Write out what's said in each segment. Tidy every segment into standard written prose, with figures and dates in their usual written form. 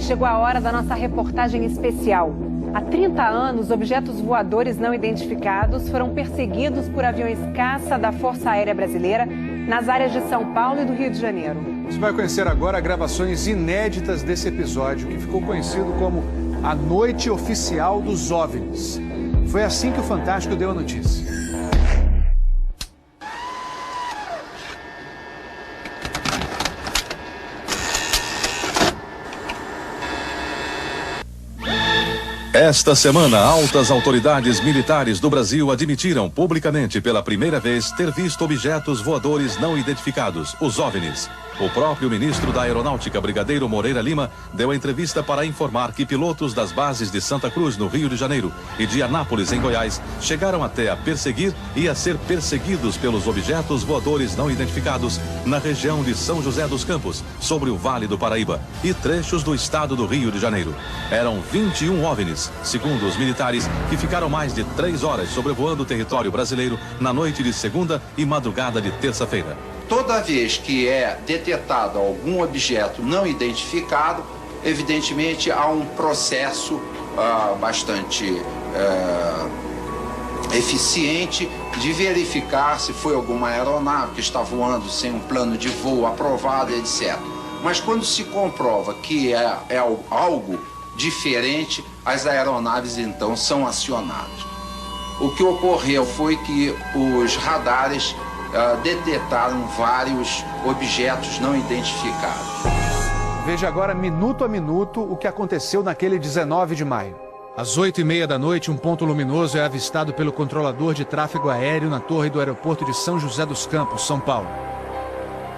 Chegou a hora da nossa reportagem especial. Há 30 anos, objetos voadores não identificados foram perseguidos por aviões caça da Força Aérea Brasileira nas áreas de São Paulo e do Rio de Janeiro. Você vai conhecer agora gravações inéditas desse episódio, que ficou conhecido como a Noite Oficial dos OVNIs. Foi assim que o Fantástico deu a notícia. Esta semana, altas autoridades militares do Brasil admitiram publicamente pela primeira vez ter visto objetos voadores não identificados, os OVNIs. O próprio ministro da Aeronáutica, Brigadeiro Moreira Lima, deu a entrevista para informar que pilotos das bases de Santa Cruz, no Rio de Janeiro, e de Anápolis, em Goiás, chegaram até a perseguir e a ser perseguidos pelos objetos voadores não identificados na região de São José dos Campos, sobre o Vale do Paraíba, e trechos do estado do Rio de Janeiro. Eram 21 OVNIs, segundo os militares, que ficaram mais de 3 horas sobrevoando o território brasileiro na noite de segunda e madrugada de terça-feira. Toda vez que é detectado algum objeto não identificado, evidentemente há um processo bastante eficiente de verificar se foi alguma aeronave que está voando sem um plano de voo aprovado, etc. Mas quando se comprova que é algo diferente, as aeronaves então são acionadas. O que ocorreu foi que os radares detectaram vários objetos não identificados. Veja agora, minuto a minuto, o que aconteceu naquele 19 de maio. Às 8h30 da noite, um ponto luminoso é avistado pelo controlador de tráfego aéreo na torre do aeroporto de São José dos Campos, São Paulo.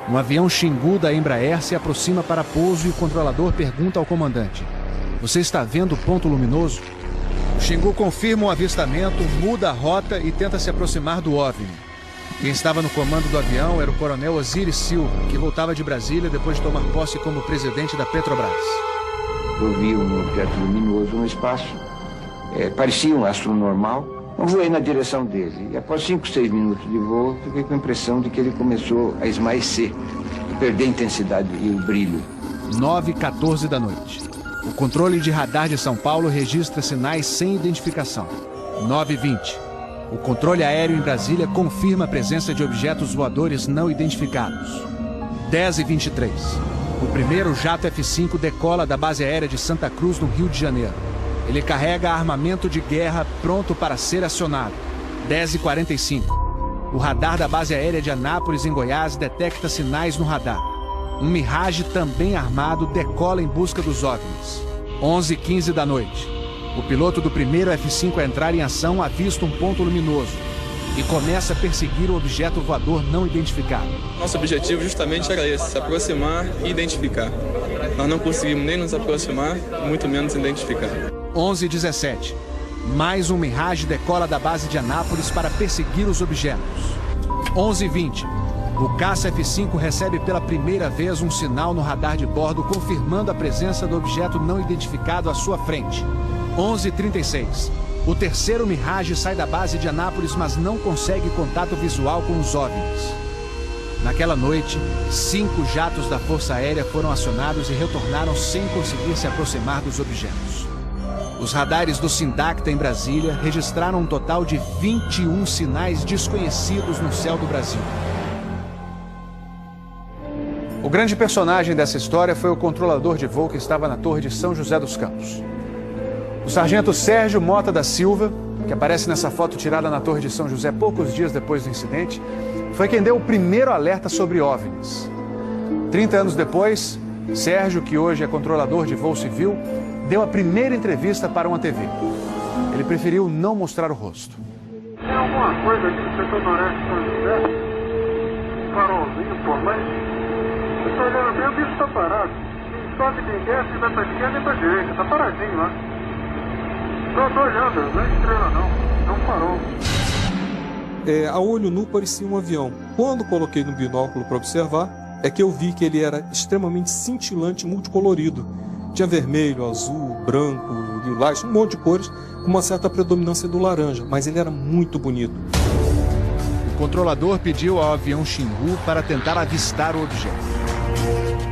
Um avião Xingu da Embraer se aproxima para pouso e o controlador pergunta ao comandante: "Você está vendo o ponto luminoso?" O Xingu confirma o avistamento, muda a rota e tenta se aproximar do OVNI. Quem estava no comando do avião era o coronel Osiris Silva, que voltava de Brasília depois de tomar posse como presidente da Petrobras. Eu vi um objeto luminoso no espaço, parecia um astro normal. Eu voei na direção dele e após 5, 6 minutos de voo, fiquei com a impressão de que ele começou a esmaecer e perder a intensidade e o brilho. 9h14 da noite. O controle de radar de São Paulo registra sinais sem identificação. 9h20. O controle aéreo em Brasília confirma a presença de objetos voadores não identificados. 10h23. O primeiro jato F-5 decola da base aérea de Santa Cruz, no Rio de Janeiro. Ele carrega armamento de guerra pronto para ser acionado. 10h45. O radar da base aérea de Anápolis, em Goiás, detecta sinais no radar. Um Mirage também armado decola em busca dos OVNIs. 11h15 da noite. O piloto do primeiro F-5 a entrar em ação avista um ponto luminoso e começa a perseguir o objeto voador não identificado. Nosso objetivo justamente era esse, se aproximar e identificar. Nós não conseguimos nem nos aproximar, muito menos identificar. 11h17. Mais um Mirage decola da base de Anápolis para perseguir os objetos. 11h20. O caça F-5 recebe pela primeira vez um sinal no radar de bordo confirmando a presença do objeto não identificado à sua frente. 11h36. O terceiro Mirage sai da base de Anápolis, mas não consegue contato visual com os OVNIs. Naquela noite, 5 jatos da Força Aérea foram acionados e retornaram sem conseguir se aproximar dos objetos. Os radares do Sindacta em Brasília registraram um total de 21 sinais desconhecidos no céu do Brasil. O grande personagem dessa história foi o controlador de voo que estava na torre de São José dos Campos. O sargento Sérgio Mota da Silva, que aparece nessa foto tirada na Torre de São José poucos dias depois do incidente, foi quem deu o primeiro alerta sobre OVNIs. 30 anos depois, Sérgio, que hoje é controlador de voo civil, deu a primeira entrevista para uma TV. Ele preferiu não mostrar o rosto. Tem alguma coisa aqui no setor noreste de São José? Um farolzinho por lá? Eu estou olhando bem, o bicho está parado. Sobe quem desce, nem vai para a esquerda nem para a direita. Está paradinho lá. Estou olhando, não é estrela não parou. A olho nu parecia um avião. Quando coloquei no binóculo para observar, é que eu vi que ele era extremamente cintilante e multicolorido. Tinha vermelho, azul, branco, lilás, um monte de cores, com uma certa predominância do laranja, mas ele era muito bonito. O controlador pediu ao avião Xingu para tentar avistar o objeto.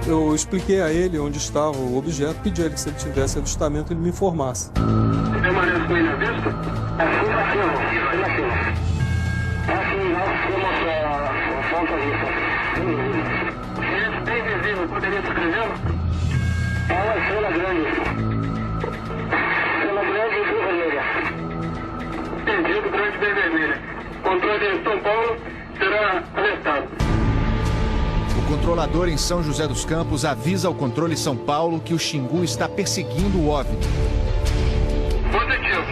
Eu expliquei a ele onde estava o objeto, pedi a ele que se ele tivesse avistamento ele me informasse. Você permanece com ele à vista? Assim, nós temos a ponta vista. Esse bem visível, poderia descrevê-lo? É uma estrela grande. Estrela grande e bem vermelha. Entendido, grande e bem vermelha. Controle de São Paulo será alertado. O controlador em São José dos Campos avisa ao controle São Paulo que o Xingu está perseguindo o OVNI. Positivo.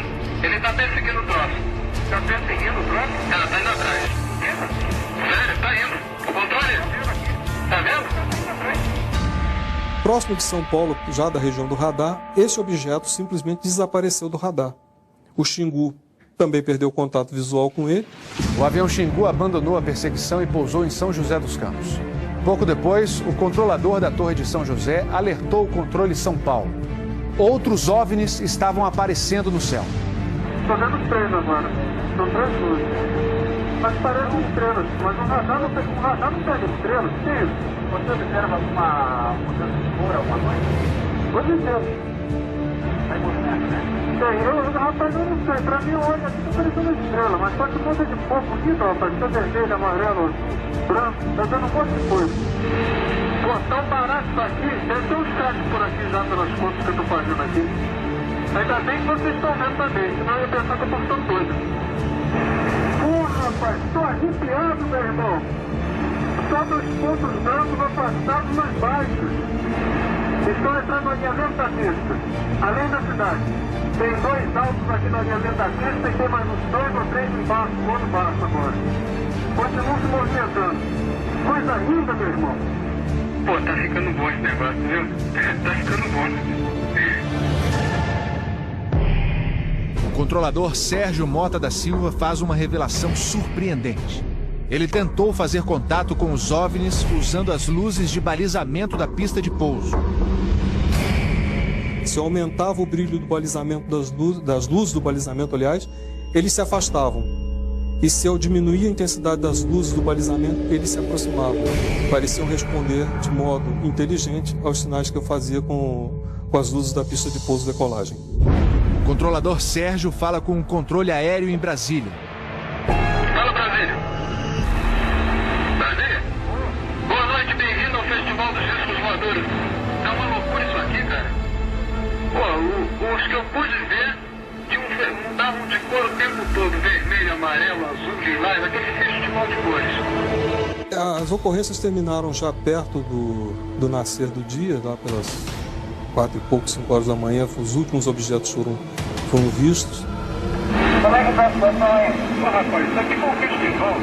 Ele está perseguindo o troço. Está perseguindo o troço? Ela está indo atrás. Sério, está indo. O controle? Está vendo? Próximo de São Paulo, já da região do radar, esse objeto simplesmente desapareceu do radar. O Xingu também perdeu contato visual com ele. O avião Xingu abandonou a perseguição e pousou em São José dos Campos. Pouco depois, o controlador da Torre de São José alertou o controle São Paulo. Outros OVNIs estavam aparecendo no céu. Estou vendo 3 agora. São 3 luzes. Mas parecem estrelas. Mas o radar não pega estrelas. O que é isso? Você observa alguma mudança de cor, alguma coisa? Pode ser. Vai mostrando, né? Rapaz, eu não sei. Pra mim, olha, aqui tá parecendo uma estrela. Mas só que um monte de cor bonita, rapaz. Tá vermelho, amarelo, branco. Tá dando um monte de coisa. Pô, tão barato isso aqui. Deve ter um chat por aqui já pelas contas que eu tô fazendo aqui. Ainda bem que vocês estão vendo também, senão eu ia pensar que eu tô ficando doido. Rapaz, tô arrepiado, meu irmão. Só 2 pontos brancos afastados mais baixos. Estão entrando no alinhamento da pista, além da cidade. Tem 2 altos aqui no alinhamento da pista e tem mais uns 2 ou 3 embaixo, no outro baixo agora. Continuam se movimentando. Coisa linda, meu irmão. Pô, tá ficando bom esse negócio, viu? Tá ficando bom. O controlador Sérgio Mota da Silva faz uma revelação surpreendente. Ele tentou fazer contato com os OVNIs usando as luzes de balizamento da pista de pouso. Se eu aumentava o brilho do balizamento das luzes do balizamento, aliás, eles se afastavam. E se eu diminuía a intensidade das luzes do balizamento, eles se aproximavam. Pareciam responder de modo inteligente aos sinais que eu fazia com as luzes da pista de pouso e decolagem. O controlador Sérgio fala com o controle aéreo em Brasília. Fala, Brasília. Brasília? Boa noite, bem-vindo ao Festival dos Discos Voadores. É uma loucura isso aqui, cara. Pô, os que eu pude ver mudavam de cor o tempo todo. Vermelho, amarelo, azul, lilás, aquele festival de cores. As ocorrências terminaram já perto do nascer do dia, lá pelas 4 e pouco, 5 horas da manhã. Os últimos objetos foram vistos. Como é que tá a situação aí? Ô, rapaz, isso aqui foi um festival.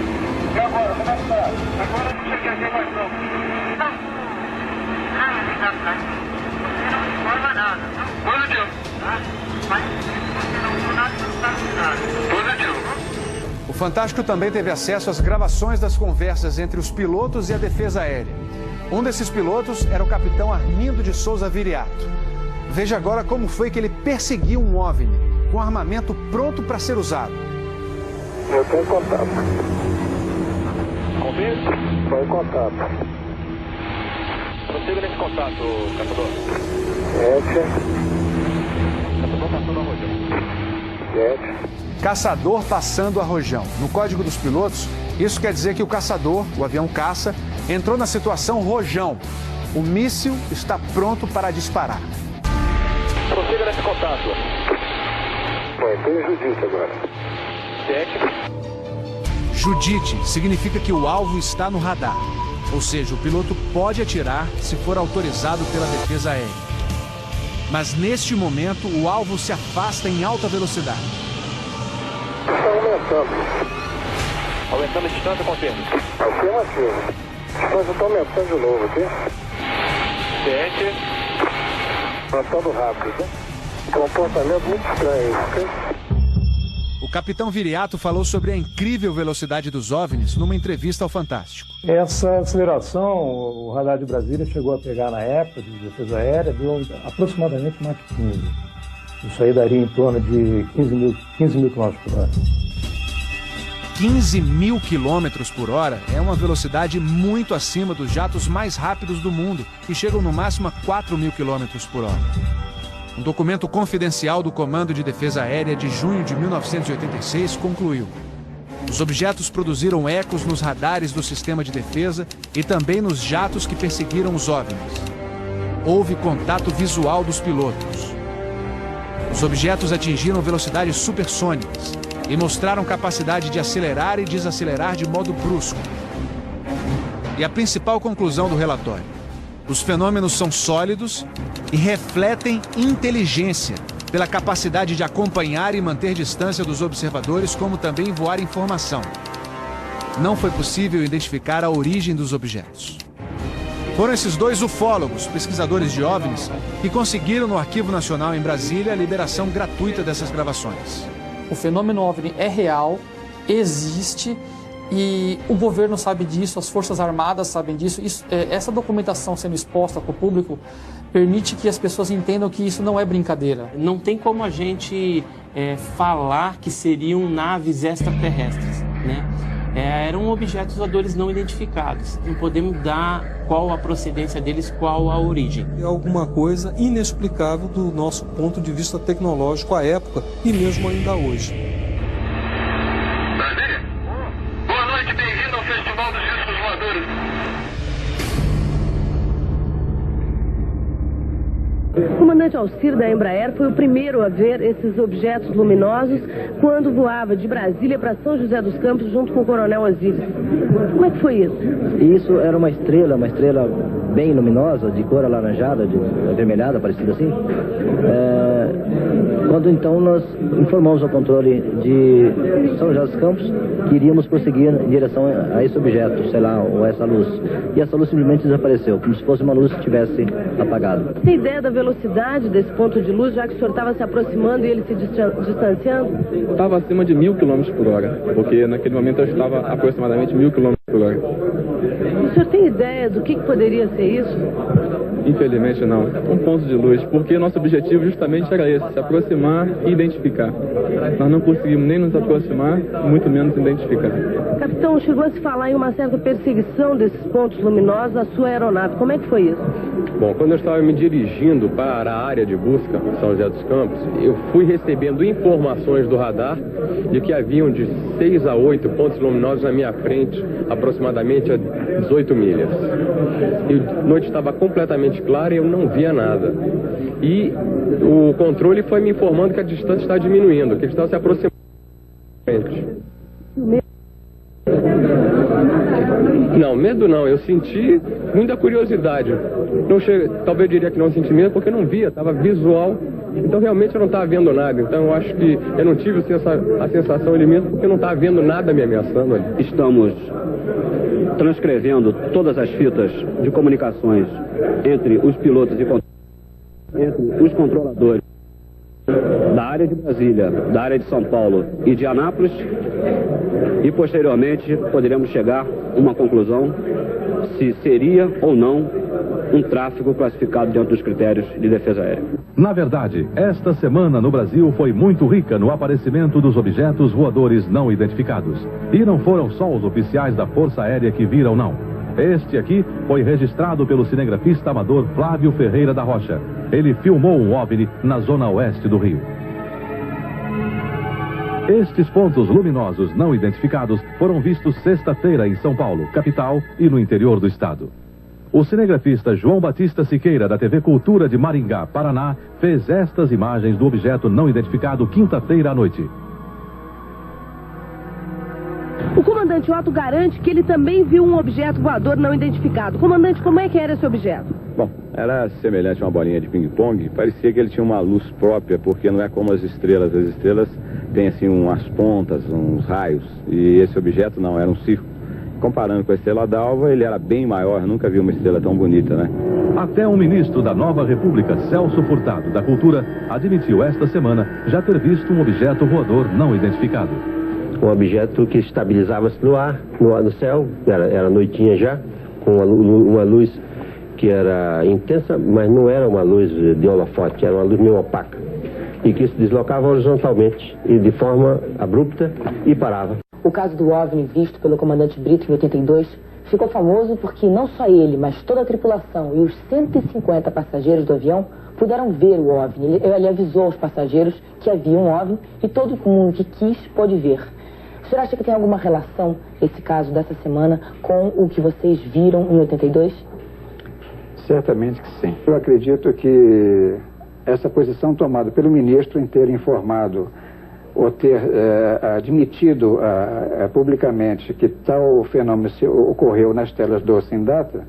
E agora, como é que tá? Agora não sei o que ver mais não. Você não informa nada. Positivo. Mas você não viu nada, não sabe nada. Positivo. O Fantástico também teve acesso às gravações das conversas entre os pilotos e a defesa aérea. Um desses pilotos era o capitão Armindo de Souza Viriato. Veja agora como foi que ele perseguiu um OVNI, com armamento pronto para ser usado. Eu tenho contato. Convite? Foi contato. Prossiga nesse contato, caçador. Caçador passando a rojão. Caçador passando a rojão. No código dos pilotos, isso quer dizer que o caçador, o avião caça, entrou na situação rojão. O míssil está pronto para disparar. Prossiga nesse contato. Tem Judite agora. Judite significa que o alvo está no radar. Ou seja, o piloto pode atirar se for autorizado pela defesa aérea. Mas neste momento, o alvo se afasta em alta velocidade. Está aumentando. Aumentando a distância, confirma. Afirmativo. A distância está aumentando de novo aqui. 7. Aumentando rápido, né? Comportamento muito estranho, ok? O capitão Viriato falou sobre a incrível velocidade dos OVNIs numa entrevista ao Fantástico. Essa aceleração, o radar de Brasília chegou a pegar na época de defesa aérea, deu aproximadamente Mach 15. Isso aí daria em torno de 15 mil km por hora. 15.000 quilômetros por hora é uma velocidade muito acima dos jatos mais rápidos do mundo, que chegam no máximo a 4.000 quilômetros por hora. Um documento confidencial do Comando de Defesa Aérea de junho de 1986 concluiu: os objetos produziram ecos nos radares do sistema de defesa e também nos jatos que perseguiram os OVNIs. Houve contato visual dos pilotos. Os objetos atingiram velocidades supersônicas e mostraram capacidade de acelerar e desacelerar de modo brusco. E a principal conclusão do relatório: os fenômenos são sólidos e refletem inteligência, pela capacidade de acompanhar e manter distância dos observadores, como também voar informação. Não foi possível identificar a origem dos objetos. Foram esses dois ufólogos, pesquisadores de OVNIs, que conseguiram no Arquivo Nacional em Brasília a liberação gratuita dessas gravações. O fenômeno OVNI é real, existe, e o governo sabe disso, as Forças Armadas sabem disso. Essa documentação sendo exposta para o público permite que as pessoas entendam que isso não é brincadeira. Não tem como a gente falar que seriam naves extraterrestres, né? Eram objetos voadores não identificados. Não podemos dar qual a procedência deles, qual a origem. É alguma coisa inexplicável do nosso ponto de vista tecnológico à época e mesmo ainda hoje. Brasília? Boa noite, bem-vindo ao Festival dos Discos Voadores. O comandante Alcir da Embraer foi o primeiro a ver esses objetos luminosos quando voava de Brasília para São José dos Campos junto com o coronel Osíris. Como é que foi isso? Isso era uma estrela bem luminosa, de cor alaranjada, de avermelhada, parecida assim. Quando então nós informamos ao controle de São José dos Campos que iríamos prosseguir em direção a esse objeto, sei lá, ou essa luz. E essa luz simplesmente desapareceu, como se fosse uma luz que tivesse apagado. Tem ideia da velocidade desse ponto de luz, já que o senhor estava se aproximando e ele se distanciando? Estava acima de 1.000 km por hora, porque naquele momento eu estava aproximadamente 1.000 km por hora. O senhor tem ideia do que poderia ser isso? Infelizmente não. Um ponto de luz, porque nosso objetivo justamente era esse, se aproximar e identificar. Nós não conseguimos nem nos aproximar, muito menos identificar. Capitão, chegou a se falar em uma certa perseguição desses pontos luminosos à sua aeronave. Como é que foi isso? Bom, quando eu estava me dirigindo para a área de busca, São José dos Campos, eu fui recebendo informações do radar de que haviam de 6 a 8 pontos luminosos na minha frente, aproximadamente a 18 milhas. E a noite estava completamente clara e eu não via nada. E o controle foi me informando que a distância está diminuindo, que eles estavam se aproximando. Não, medo não, eu senti muita curiosidade. Talvez eu diria que não senti medo porque não via, estava visual. Então realmente eu não estava vendo nada. Então eu acho que eu não tive a sensação ali mesmo porque eu não estava vendo nada me ameaçando ali. Estamos transcrevendo todas as fitas de comunicações entre os pilotos e entre os controladores da área de Brasília, da área de São Paulo e de Anápolis, e posteriormente poderemos chegar a uma conclusão se seria ou não um tráfego classificado dentro dos critérios de defesa aérea. Na verdade, esta semana no Brasil foi muito rica no aparecimento dos objetos voadores não identificados. E não foram só os oficiais da Força Aérea que viram, não. Este aqui foi registrado pelo cinegrafista amador Flávio Ferreira da Rocha. Ele filmou um OVNI na zona oeste do Rio. Estes pontos luminosos não identificados foram vistos sexta-feira em São Paulo, capital, e no interior do estado. O cinegrafista João Batista Siqueira, da TV Cultura de Maringá, Paraná, fez estas imagens do objeto não identificado quinta-feira à noite. O comandante Otto garante que ele também viu um objeto voador não identificado. Comandante, como é que era esse objeto? Bom, era semelhante a uma bolinha de ping-pong. Parecia que ele tinha uma luz própria, porque não é como as estrelas. As estrelas têm assim umas pontas, uns raios. E esse objeto não, era um círculo. Comparando com a estrela d'alva, ele era bem maior. Nunca vi uma estrela tão bonita, né? Até o ministro da Nova República, Celso Furtado, da Cultura, admitiu esta semana já ter visto um objeto voador não identificado. Um objeto que estabilizava-se no ar, no céu, era noitinha já, com uma luz que era intensa, mas não era uma luz de holofote, era uma luz meio opaca, e que se deslocava horizontalmente e de forma abrupta e parava. O caso do OVNI visto pelo comandante Brito em 82 ficou famoso porque não só ele, mas toda a tripulação e os 150 passageiros do avião puderam ver o OVNI. Ele avisou aos passageiros que havia um OVNI e todo mundo que quis pôde ver. O senhor acha que tem alguma relação esse caso dessa semana com o que vocês viram em 82? Certamente que sim. Eu acredito que essa posição tomada pelo ministro em ter informado ou ter admitido publicamente que tal fenômeno ocorreu nas telas do Sindata,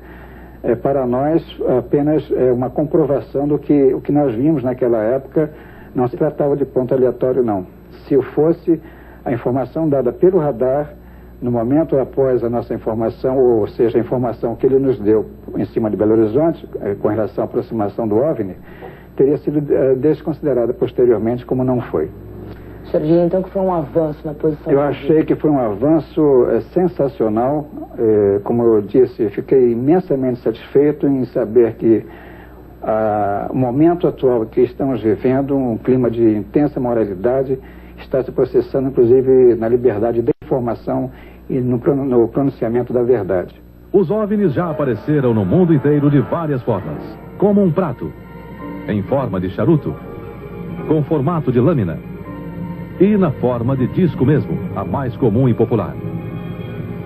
para nós apenas uma comprovação do que o que nós vimos naquela época não se tratava de ponto aleatório, não. Se fosse a informação dada pelo radar, no momento após a nossa informação, ou seja, a informação que ele nos deu em cima de Belo Horizonte, com relação à aproximação do OVNI, teria sido desconsiderada posteriormente como não foi. O senhor diria então que foi um avanço na posição? Eu achei que foi um avanço sensacional. Como eu disse, fiquei imensamente satisfeito em saber que o momento atual que estamos vivendo, um clima de intensa moralidade, está se processando inclusive na liberdade da informação e no pronunciamento da verdade. Os OVNIs já apareceram no mundo inteiro de várias formas, como um prato, em forma de charuto, com formato de lâmina e na forma de disco mesmo, a mais comum e popular.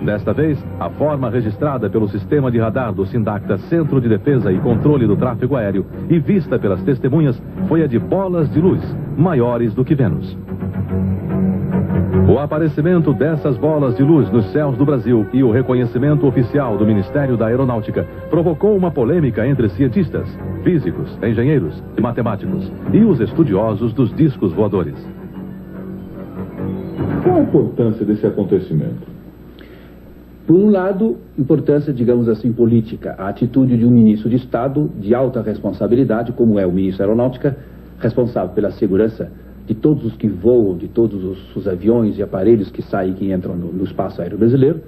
Desta vez, a forma registrada pelo sistema de radar do Sindacta, Centro de Defesa e Controle do Tráfego Aéreo, e vista pelas testemunhas, foi a de bolas de luz, maiores do que Vênus. O aparecimento dessas bolas de luz nos céus do Brasil e o reconhecimento oficial do Ministério da Aeronáutica provocou uma polêmica entre cientistas, físicos, engenheiros e matemáticos e os estudiosos dos discos voadores. Qual a importância desse acontecimento? Por um lado, importância, digamos assim, política. A atitude de um ministro de Estado de alta responsabilidade, como é o ministro da Aeronáutica, responsável pela segurança de todos os que voam, de todos os aviões e aparelhos que saem e que entram no espaço aéreo brasileiro,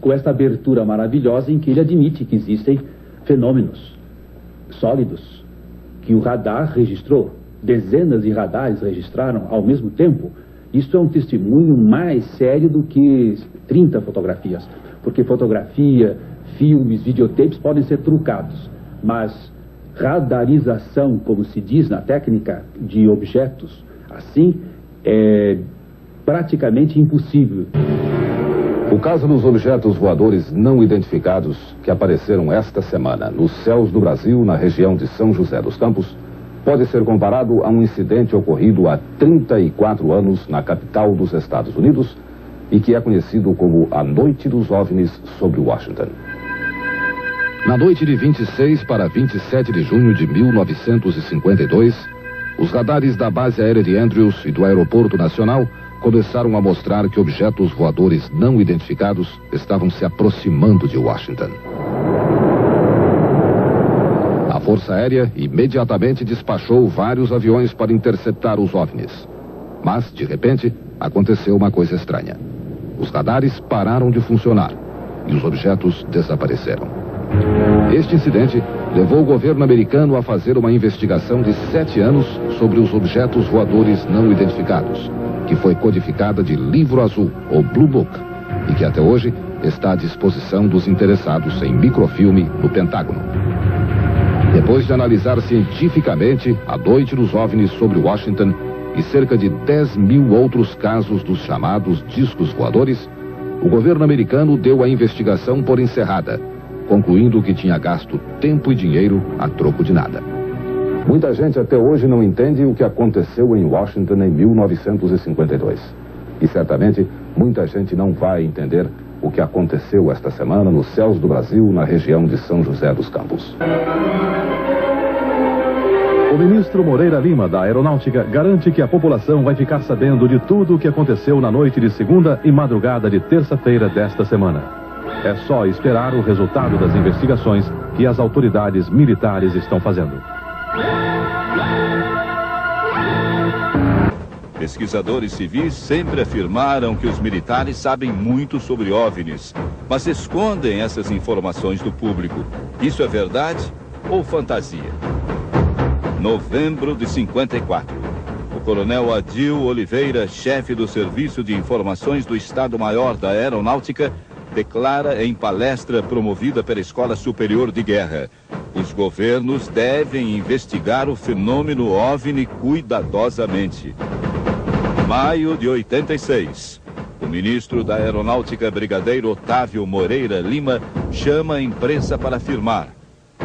com esta abertura maravilhosa em que ele admite que existem fenômenos sólidos que o radar registrou. Dezenas de radares registraram ao mesmo tempo. Isso é um testemunho mais sério do que 30 fotografias, porque fotografia, filmes, videotapes podem ser trucados, mas radarização, como se diz na técnica de objetos, assim, é praticamente impossível. O caso dos objetos voadores não identificados que apareceram esta semana nos céus do Brasil, na região de São José dos Campos, pode ser comparado a um incidente ocorrido há 34 anos na capital dos Estados Unidos e que é conhecido como a Noite dos OVNIs sobre Washington. Na noite de 26 para 27 de junho de 1952, os radares da base aérea de Andrews e do Aeroporto Nacional começaram a mostrar que objetos voadores não identificados estavam se aproximando de Washington. A Força Aérea imediatamente despachou vários aviões para interceptar os OVNIs. Mas, de repente, aconteceu uma coisa estranha. Os radares pararam de funcionar e os objetos desapareceram. Este incidente levou o governo americano a fazer uma investigação de 7 anos sobre os objetos voadores não identificados, que foi codificada de Livro Azul, ou Blue Book, e que até hoje está à disposição dos interessados em microfilme no Pentágono. Depois de analisar cientificamente a Noite dos OVNIs sobre Washington e cerca de 10 mil outros casos dos chamados discos voadores, o governo americano deu a investigação por encerrada, concluindo que tinha gasto tempo e dinheiro a troco de nada. Muita gente até hoje não entende o que aconteceu em Washington em 1952. E certamente muita gente não vai entender o que aconteceu esta semana nos céus do Brasil, na região de São José dos Campos. O ministro Moreira Lima, da Aeronáutica, garante que a população vai ficar sabendo de tudo o que aconteceu na noite de segunda e madrugada de terça-feira desta semana. É só esperar o resultado das investigações que as autoridades militares estão fazendo. Pesquisadores civis sempre afirmaram que os militares sabem muito sobre OVNIs, mas escondem essas informações do público. Isso é verdade ou fantasia? Novembro de 54. O coronel Adil Oliveira, chefe do Serviço de Informações do Estado-Maior da Aeronáutica, declara em palestra promovida pela Escola Superior de Guerra: os governos devem investigar o fenômeno OVNI cuidadosamente. Maio de 86. O ministro da Aeronáutica, brigadeiro Otávio Moreira Lima, chama a imprensa para afirmar: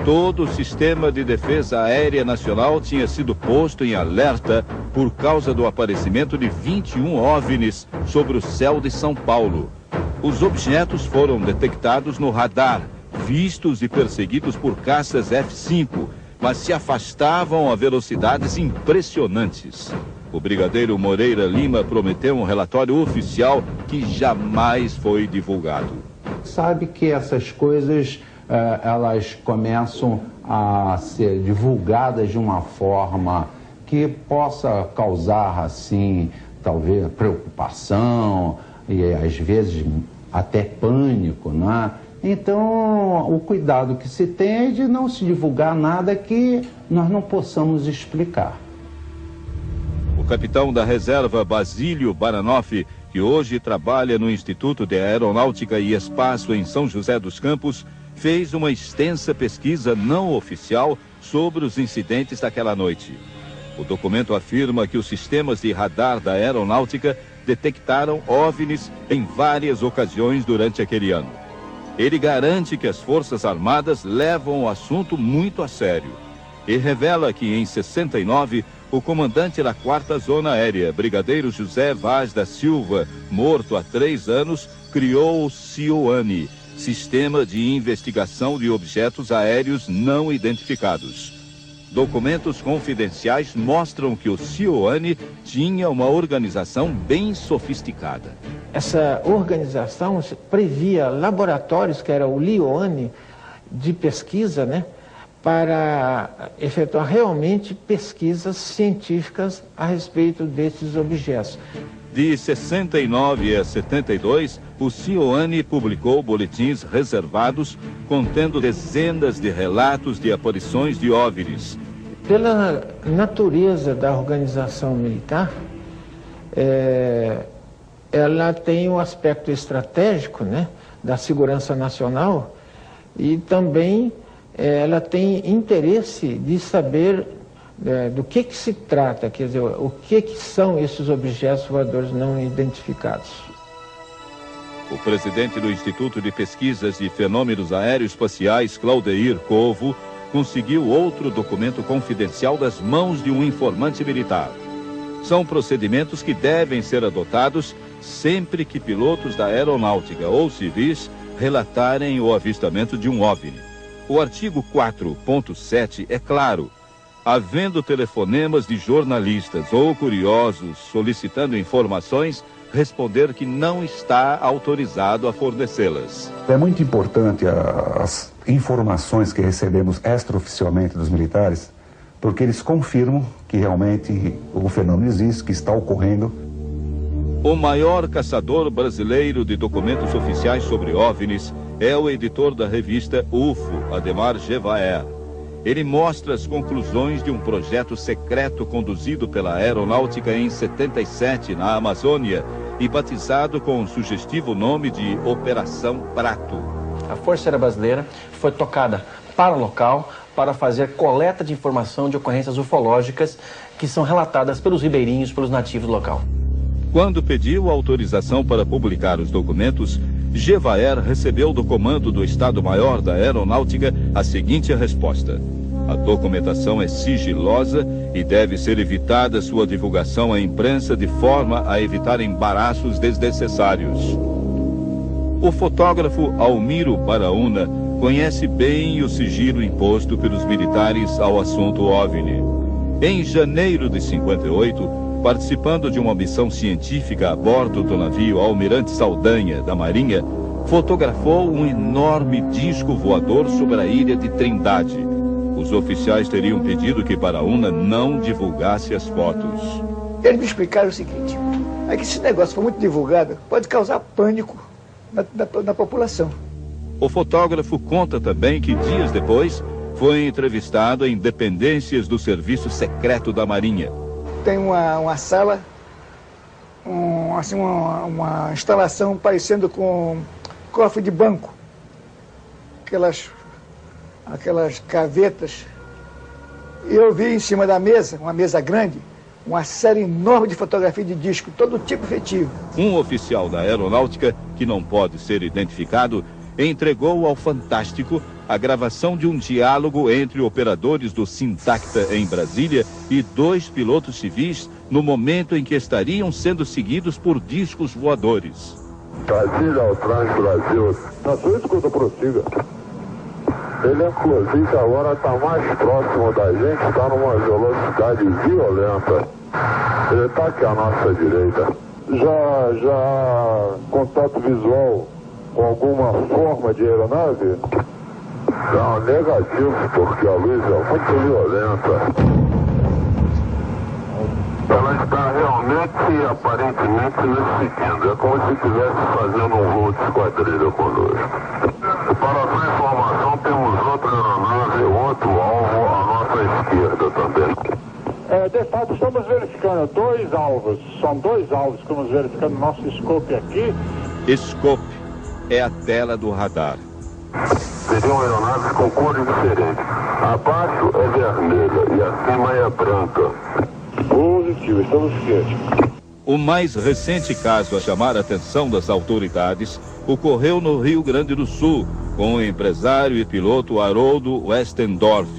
todo o sistema de defesa aérea nacional tinha sido posto em alerta por causa do aparecimento de 21 OVNIs sobre o céu de São Paulo. Os objetos foram detectados no radar, vistos e perseguidos por caças F-5, mas se afastavam a velocidades impressionantes. O brigadeiro Moreira Lima prometeu um relatório oficial que jamais foi divulgado. Sabe que essas coisas elas começam a ser divulgadas de uma forma que possa causar, assim, talvez preocupação e às vezes até pânico, né? Então, o cuidado que se tem é de não se divulgar nada que nós não possamos explicar. O capitão da reserva Basílio Baranoff, que hoje trabalha no Instituto de Aeronáutica e Espaço em São José dos Campos, fez uma extensa pesquisa não oficial sobre os incidentes daquela noite. O documento afirma que os sistemas de radar da aeronáutica detectaram OVNIs em várias ocasiões durante aquele ano. Ele garante que as Forças Armadas levam o assunto muito a sério e revela que, em 69, o comandante da 4ª Zona Aérea, brigadeiro José Vaz da Silva, morto há 3 anos, criou o CIOANI, Sistema de Investigação de Objetos Aéreos Não Identificados. Documentos confidenciais mostram que o CIOANI tinha uma organização bem sofisticada. Essa organização previa laboratórios, que era o LIOANI, de pesquisa, né, para efetuar realmente pesquisas científicas a respeito desses objetos. De 69 a 72, o CIOANI publicou boletins reservados contendo dezenas de relatos de aparições de OVNIs. Pela natureza da organização militar, ela tem um aspecto estratégico, né, da segurança nacional, e também ela tem interesse de saber do que se trata, quer dizer, o que são esses objetos voadores não identificados. O presidente do Instituto de Pesquisas de Fenômenos Aeroespaciais, Claudeir Covo, conseguiu outro documento confidencial das mãos de um informante militar. São procedimentos que devem ser adotados sempre que pilotos da aeronáutica ou civis relatarem o avistamento de um OVNI. O artigo 4.7 é claro: havendo telefonemas de jornalistas ou curiosos solicitando informações, responder que não está autorizado a fornecê-las. É muito importante as informações que recebemos extraoficialmente dos militares, porque eles confirmam que realmente o fenômeno existe, que está ocorrendo. O maior caçador brasileiro de documentos oficiais sobre OVNIs é o editor da revista UFO, Ademar Gevaer. Ele mostra as conclusões de um projeto secreto conduzido pela aeronáutica em 77, na Amazônia, e batizado com o sugestivo nome de Operação Prato. A Força Aérea Brasileira foi tocada para o local para fazer coleta de informação de ocorrências ufológicas que são relatadas pelos ribeirinhos, pelos nativos do local. Quando pediu autorização para publicar os documentos, Gevaer recebeu do comando do Estado-Maior da Aeronáutica a seguinte resposta: a documentação é sigilosa e deve ser evitada sua divulgação à imprensa de forma a evitar embaraços desnecessários. O fotógrafo Almiro Baraúna conhece bem o sigilo imposto pelos militares ao assunto OVNI. Em janeiro de 58, participando de uma missão científica a bordo do navio Almirante Saldanha, da Marinha, fotografou um enorme disco voador sobre a ilha de Trindade. Os oficiais teriam pedido que Baraúna não divulgasse as fotos. Eles me explicaram o seguinte: é que esse negócio for muito divulgado, pode causar pânico na população. O fotógrafo conta também que dias depois foi entrevistado em dependências do Serviço Secreto da Marinha. tem uma sala, uma instalação parecendo com cofre de banco. Aquelas gavetas. Eu vi em cima da mesa, uma mesa grande, uma série enorme de fotografias de disco, todo tipo efetivo. Um oficial da aeronáutica, que não pode ser identificado, entregou ao Fantástico a gravação de um diálogo entre operadores do Sintacta em Brasília e 2 pilotos civis no momento em que estariam sendo seguidos por discos voadores. Brasília ao Transbrasil. Na sua escuta, prossiga. Ele, inclusive, agora está mais próximo da gente, está numa velocidade violenta. Ele está aqui à nossa direita. Já contato visual com alguma forma de aeronave? Não, negativo, porque a luz é muito violenta. Ela está realmente, aparentemente, nos seguindo. É como se estivesse fazendo um voo de esquadrilha conosco. Para a sua informação, temos outra aeronave, outro alvo à nossa esquerda também. De fato, estamos verificando 2 alvos. São 2 alvos que estamos verificando no nosso scope aqui. Scope é a tela do radar. Seriam aeronaves com cores diferentes. Abaixo é vermelha e acima é branca. Positivo, estamos cientes. O mais recente caso a chamar a atenção das autoridades ocorreu no Rio Grande do Sul, com o empresário e piloto Haroldo Westendorf.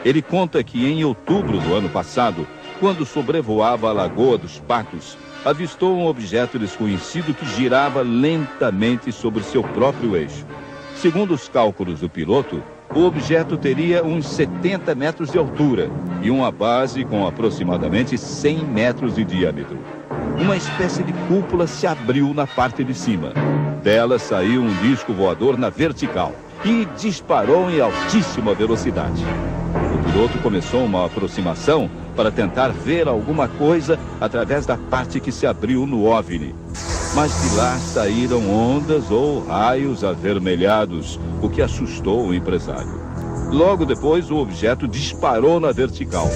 Ele conta que em outubro do ano passado, quando sobrevoava a Lagoa dos Patos, avistou um objeto desconhecido que girava lentamente sobre seu próprio eixo. Segundo os cálculos do piloto, o objeto teria uns 70 metros de altura e uma base com aproximadamente 100 metros de diâmetro. Uma espécie de cúpula se abriu na parte de cima. Dela saiu um disco voador na vertical e disparou em altíssima velocidade. O piloto começou uma aproximação para tentar ver alguma coisa através da parte que se abriu no OVNI. Mas de lá saíram ondas ou raios avermelhados, o que assustou o empresário. Logo depois, o objeto disparou na vertical.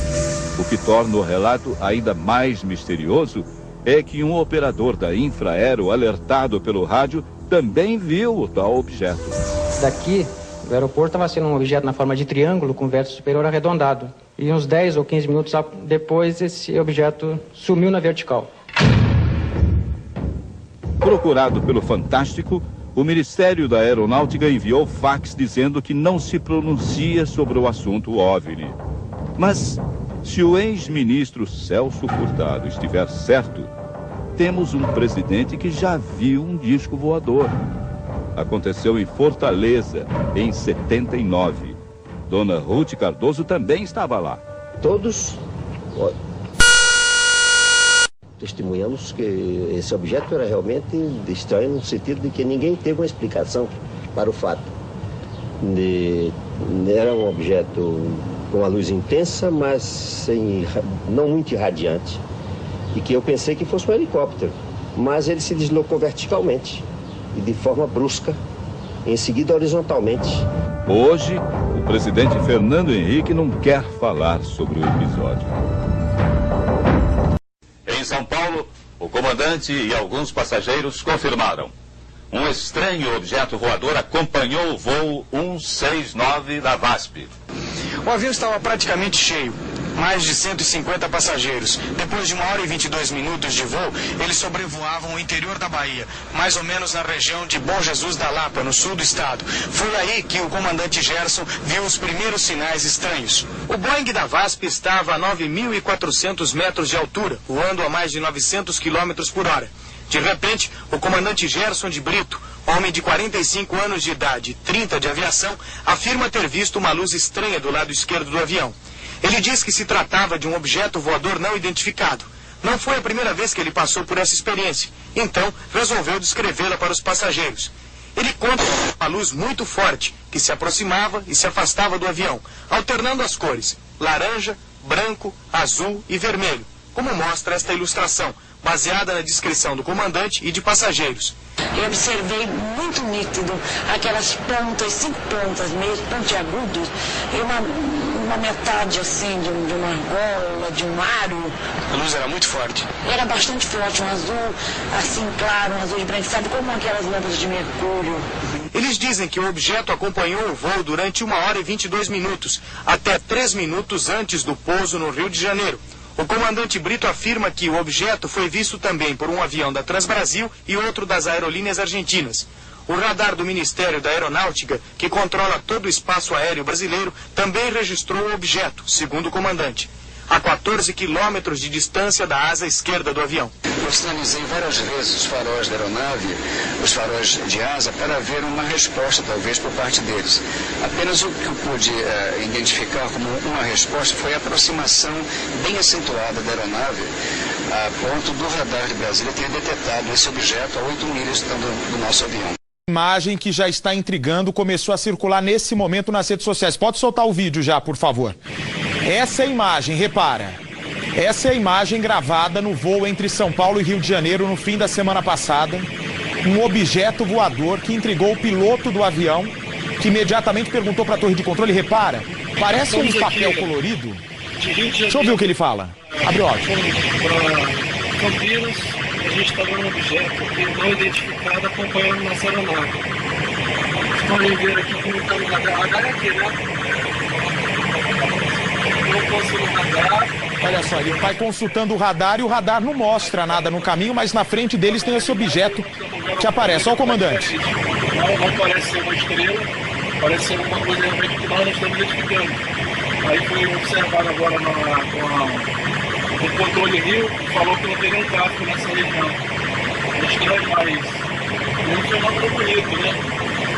O que torna o relato ainda mais misterioso é que um operador da Infraero, alertado pelo rádio, também viu o tal objeto. Daqui, do aeroporto, estava sendo um objeto na forma de triângulo com vértice superior arredondado. E uns 10 ou 15 minutos depois, esse objeto sumiu na vertical. Procurado pelo Fantástico, o Ministério da Aeronáutica enviou fax dizendo que não se pronuncia sobre o assunto OVNI. Mas, se o ex-ministro Celso Furtado estiver certo, temos um presidente que já viu um disco voador. Aconteceu em Fortaleza, em 79. Dona Ruth Cardoso também estava lá. Todos testemunhamos que esse objeto era realmente estranho no sentido de que ninguém teve uma explicação para o fato. Era um objeto com uma luz intensa, mas não muito irradiante. E que eu pensei que fosse um helicóptero. Mas ele se deslocou verticalmente e de forma brusca, em seguida horizontalmente. Hoje, o presidente Fernando Henrique não quer falar sobre o episódio. Em São Paulo, o comandante e alguns passageiros confirmaram. Um estranho objeto voador acompanhou o voo 169 da VASP. O avião estava praticamente cheio. Mais de 150 passageiros. Depois de 1 hora e 22 minutos de voo, eles sobrevoavam o interior da Bahia, mais ou menos na região de Bom Jesus da Lapa, no sul do estado. Foi aí que o comandante Gerson viu os primeiros sinais estranhos. O Boeing da VASP estava a 9.400 metros de altura, voando a mais de 900 km por hora. De repente, o comandante Gerson de Brito, homem de 45 anos de idade e 30 de aviação, afirma ter visto uma luz estranha do lado esquerdo do avião. Ele diz que se tratava de um objeto voador não identificado. Não foi a primeira vez que ele passou por essa experiência, então resolveu descrevê-la para os passageiros. Ele conta uma luz muito forte, que se aproximava e se afastava do avião, alternando as cores, laranja, branco, azul e vermelho, como mostra esta ilustração, baseada na descrição do comandante e de passageiros. Eu observei muito nítido aquelas pontas, 5 pontas mesmo, pontiagudos, e uma uma metade assim de uma argola, de um aro. A luz era muito forte? Era bastante forte, um azul assim claro, um azul esbranquiçado, como aquelas lâmpadas de mercúrio. Eles dizem que o objeto acompanhou o voo durante 1 hora e 22 minutos, até 3 minutos antes do pouso no Rio de Janeiro. O comandante Brito afirma que o objeto foi visto também por um avião da Transbrasil e outro das aerolíneas argentinas. O radar do Ministério da Aeronáutica, que controla todo o espaço aéreo brasileiro, também registrou o objeto, segundo o comandante, a 14 quilômetros de distância da asa esquerda do avião. Eu sinalizei várias vezes os faróis da aeronave, os faróis de asa, para ver uma resposta, talvez, por parte deles. Apenas o que eu pude identificar como uma resposta foi a aproximação bem acentuada da aeronave, a ponto do radar de Brasília ter detectado esse objeto a 8 milhas do nosso avião. Imagem que já está intrigando, começou a circular nesse momento nas redes sociais. Pode soltar o vídeo já, por favor. Essa é a imagem, repara. Essa é a imagem gravada no voo entre São Paulo e Rio de Janeiro no fim da semana passada. Um objeto voador que intrigou o piloto do avião, que imediatamente perguntou para a torre de controle, repara, parece um papel colorido. Deixa eu ouvir o que ele fala. Abre o áudio. Para Campinas, a gente está vendo um objeto que não identificado acompanhando nossa aeronave. Vocês podem ver aqui como está no radar. Radar é aqui, né? Não consigo radar. Olha só, ele vai consultando o radar e o radar não mostra nada no caminho, mas na frente deles tem esse objeto que aparece. Olha o comandante. Não parece ser uma estrela, parece ser uma coisa realmente que nós não estamos identificando. Aí foi observado agora no controle Rio, falou que não tem nenhum tráfego nessa região. É estranho, mas não foi nada bonito, né?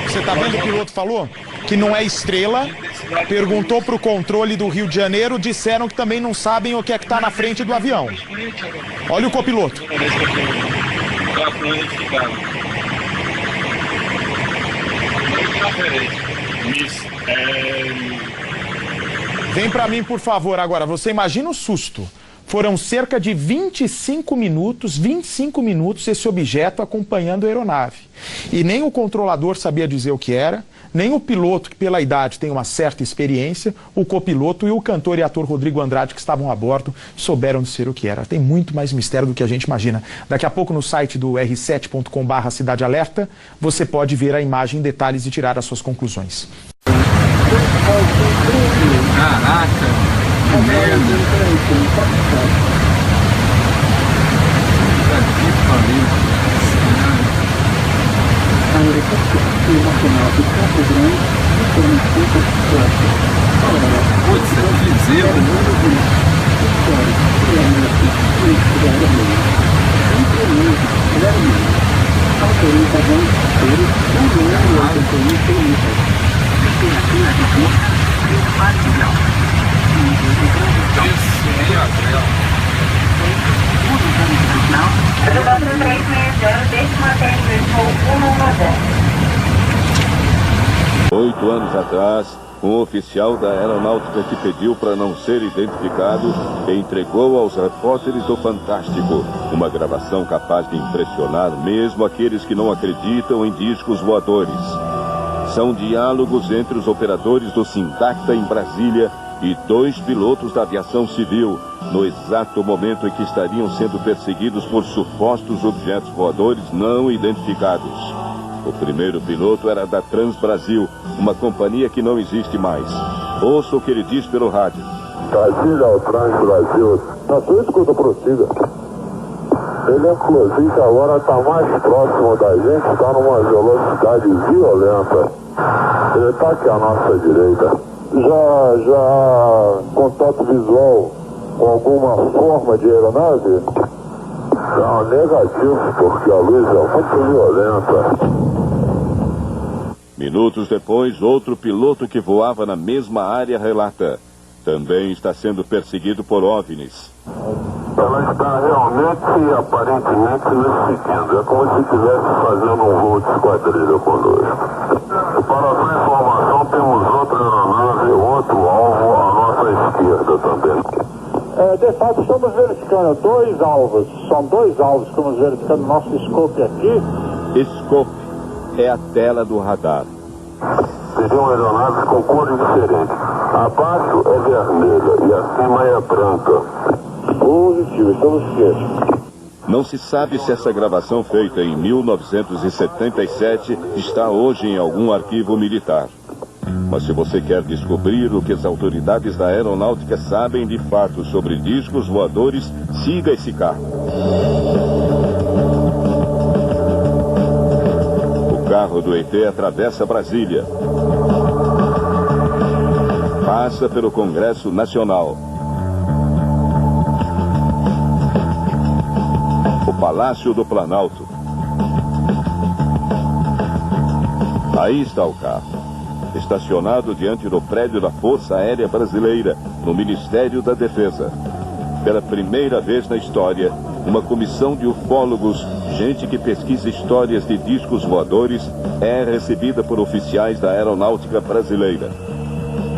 Você tá vendo o que o piloto falou? Que não é estrela, perguntou pro controle do Rio de Janeiro, disseram que também não sabem o que é que tá na frente do avião. Olha o copiloto. Vem pra mim, por favor, agora. Você imagina o susto. Foram cerca de 25 minutos esse objeto acompanhando a aeronave. E nem o controlador sabia dizer o que era, nem o piloto, que pela idade tem uma certa experiência, o copiloto e o cantor e ator Rodrigo Andrade, que estavam a bordo, souberam dizer o que era. Tem muito mais mistério do que a gente imagina. Daqui a pouco no site do r7.com/Cidade Alerta, você pode ver a imagem em detalhes e tirar as suas conclusões. Caraca! Putz, é um bezerro. Oito anos atrás, um oficial da aeronáutica que pediu para não ser identificado entregou aos repórteres do Fantástico uma gravação capaz de impressionar mesmo aqueles que não acreditam em discos voadores. São diálogos entre os operadores do Sindacta em Brasília e 2 pilotos da aviação civil, no exato momento em que estariam sendo perseguidos por supostos objetos voadores não identificados. O primeiro piloto era da Transbrasil, uma companhia que não existe mais. Ouça o que ele diz pelo rádio. Brasília ao Transbrasil. Na sua escuta, prossiga. Ele, inclusive, agora está mais próximo da gente, está numa velocidade violenta. Ele está aqui à nossa direita. Já contato visual com alguma forma de aeronave? Não, negativo, porque a luz é muito violenta. Minutos depois, outro piloto que voava na mesma área relata. Também está sendo perseguido por OVNIs. Ela está realmente, aparentemente, nos seguindo. É como se estivesse fazendo um voo de esquadrilha conosco. Para a sua informação, temos outra aeronave, outro alvo à nossa esquerda também. De fato, estamos verificando 2 alvos. São 2 alvos que estamos verificando no nosso scope aqui. Scope é a tela do radar. Seriam aeronaves com cores diferentes. Abaixo é vermelha e acima é branca. Positivo, estamos cientes. Não se sabe se essa gravação feita em 1977 está hoje em algum arquivo militar. Mas se você quer descobrir o que as autoridades da aeronáutica sabem de fato sobre discos voadores, siga esse carro. O carro do ET atravessa Brasília. Passa pelo Congresso Nacional. O Palácio do Planalto. Aí está o carro, estacionado diante do prédio da Força Aérea Brasileira, no Ministério da Defesa. Pela primeira vez na história, uma comissão de ufólogos, gente que pesquisa histórias de discos voadores, é recebida por oficiais da Aeronáutica Brasileira.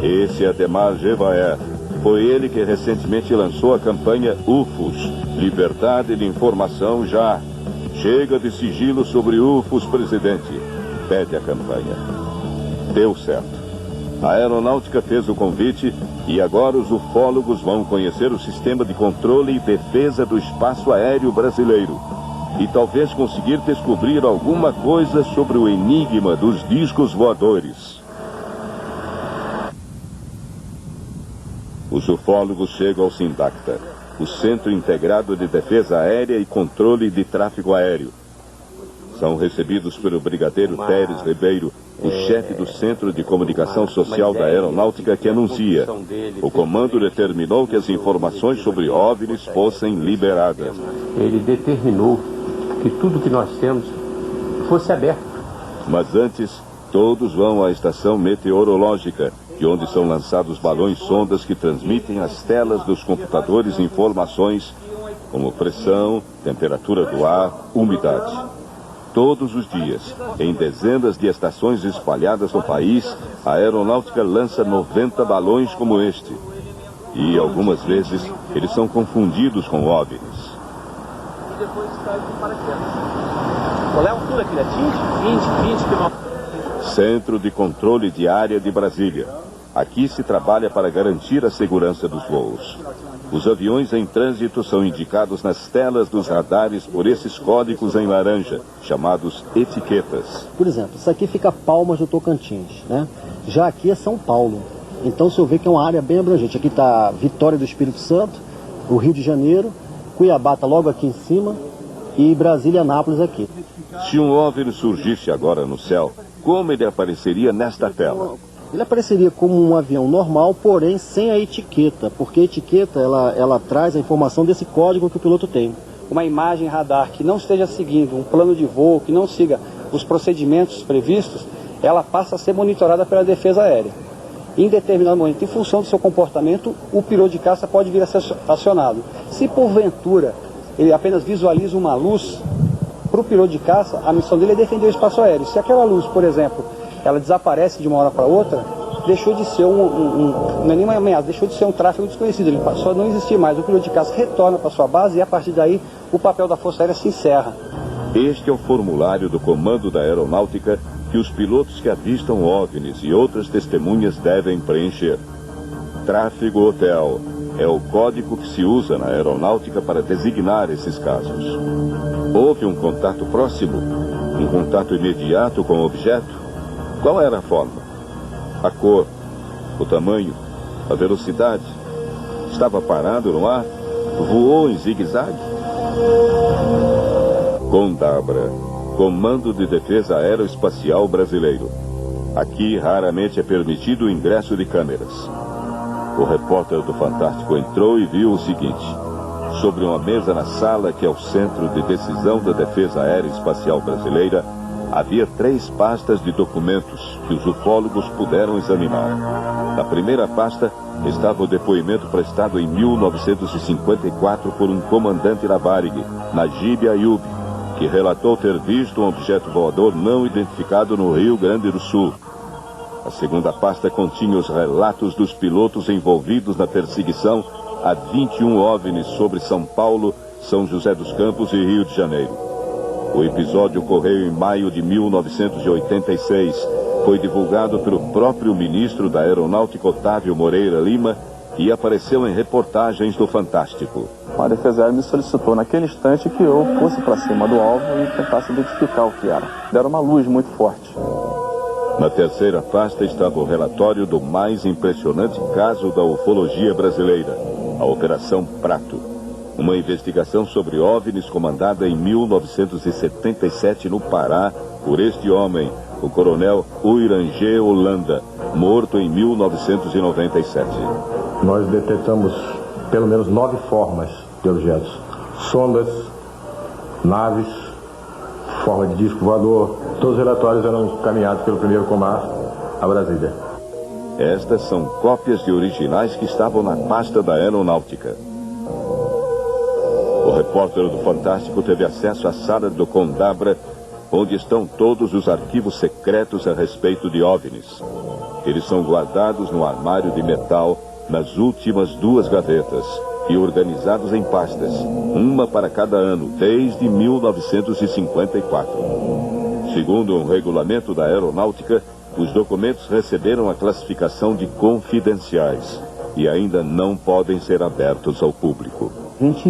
Esse é Ademar Gevaert. Foi ele que recentemente lançou a campanha UFOS, Liberdade de Informação Já. Chega de sigilo sobre UFOS, presidente. Pede a campanha. Deu certo. A aeronáutica fez o convite e agora os ufólogos vão conhecer o sistema de controle e defesa do espaço aéreo brasileiro. E talvez conseguir descobrir alguma coisa sobre o enigma dos discos voadores. Os ufólogos chegam ao SINDACTA, o Centro Integrado de Defesa Aérea e Controle de Tráfego Aéreo. São recebidos pelo brigadeiro Teres Ribeiro, o chefe do Centro de Comunicação Social da Aeronáutica, que anuncia: o comando determinou que as informações sobre OVNIs fossem liberadas. Ele determinou que tudo que nós temos fosse aberto. Mas antes, todos vão à estação meteorológica, de onde são lançados balões sondas que transmitem às telas dos computadores informações como pressão, temperatura do ar, umidade. Todos os dias, em dezenas de estações espalhadas no país, a aeronáutica lança 90 balões como este. E, algumas vezes, eles são confundidos com OVNIs. E depois cai de paraquedas. Qual é a altura que ele atinge? 20 quilômetros. Centro de Controle de Área de Brasília. Aqui se trabalha para garantir a segurança dos voos. Os aviões em trânsito são indicados nas telas dos radares por esses códigos em laranja, chamados etiquetas. Por exemplo, isso aqui fica Palmas do Tocantins, né? Já aqui é São Paulo. Então, se eu ver que é uma área bem abrangente. Aqui está Vitória do Espírito Santo, o Rio de Janeiro, Cuiabá está logo aqui em cima e Brasília e Anápolis aqui. Se um OVNI surgisse agora no céu, como ele apareceria nesta tela? Ele apareceria como um avião normal, porém sem a etiqueta, porque a etiqueta ela traz a informação desse código que o piloto tem. Uma imagem radar que não esteja seguindo um plano de voo, que não siga os procedimentos previstos, ela passa a ser monitorada pela Defesa Aérea. Em determinado momento, em função do seu comportamento, o piloto de caça pode vir a ser acionado. Se porventura ele apenas visualiza uma luz, para o piloto de caça, a missão dele é defender o espaço aéreo. Se aquela luz, por exemplo, ela desaparece de uma hora para outra, deixou de ser não é nem uma ameaça, deixou de ser um tráfego desconhecido, ele passou a não existir mais. O piloto de caça retorna para sua base e a partir daí o papel da Força Aérea se encerra. Este é o formulário do Comando da Aeronáutica que os pilotos que avistam OVNIs e outras testemunhas devem preencher. Tráfego Hotel é o código que se usa na aeronáutica para designar esses casos. Houve um contato próximo? Um contato imediato com o objeto? Qual era a forma? A cor? O tamanho? A velocidade? Estava parado no ar? Voou em zigue-zague? CONDABRA, Comando de Defesa Aeroespacial Brasileiro. Aqui raramente é permitido o ingresso de câmeras. O repórter do Fantástico entrou e viu o seguinte: sobre uma mesa na sala, que é o Centro de Decisão da Defesa Aeroespacial Brasileira, havia 3 pastas de documentos que os ufólogos puderam examinar. Na primeira pasta estava o depoimento prestado em 1954 por um comandante da Varig, Najib Ayub, que relatou ter visto um objeto voador não identificado no Rio Grande do Sul. A segunda pasta continha os relatos dos pilotos envolvidos na perseguição a 21 OVNIs sobre São Paulo, São José dos Campos e Rio de Janeiro. O episódio ocorreu em maio de 1986. Foi divulgado pelo próprio ministro da Aeronáutica, Otávio Moreira Lima, que apareceu em reportagens do Fantástico. A Defesa Aérea me solicitou naquele instante que eu fosse para cima do alvo e tentasse identificar o que era. Deram uma luz muito forte. Na terceira pasta estava o relatório do mais impressionante caso da ufologia brasileira, a Operação Prato. Uma investigação sobre OVNIs comandada em 1977 no Pará por este homem, o coronel Uirangê Holanda, morto em 1997. Nós detectamos pelo menos 9 formas de objetos. Sondas, naves, forma de disco voador. Todos os relatórios eram encaminhados pelo primeiro comando a Brasília. Estas são cópias de originais que estavam na pasta da Aeronáutica. O repórter do Fantástico teve acesso à sala do Condabra, onde estão todos os arquivos secretos a respeito de OVNIs. Eles são guardados no armário de metal, nas últimas 2 gavetas, e organizados em pastas, uma para cada ano, desde 1954. Segundo um regulamento da Aeronáutica, os documentos receberam a classificação de confidenciais e ainda não podem ser abertos ao público. A gente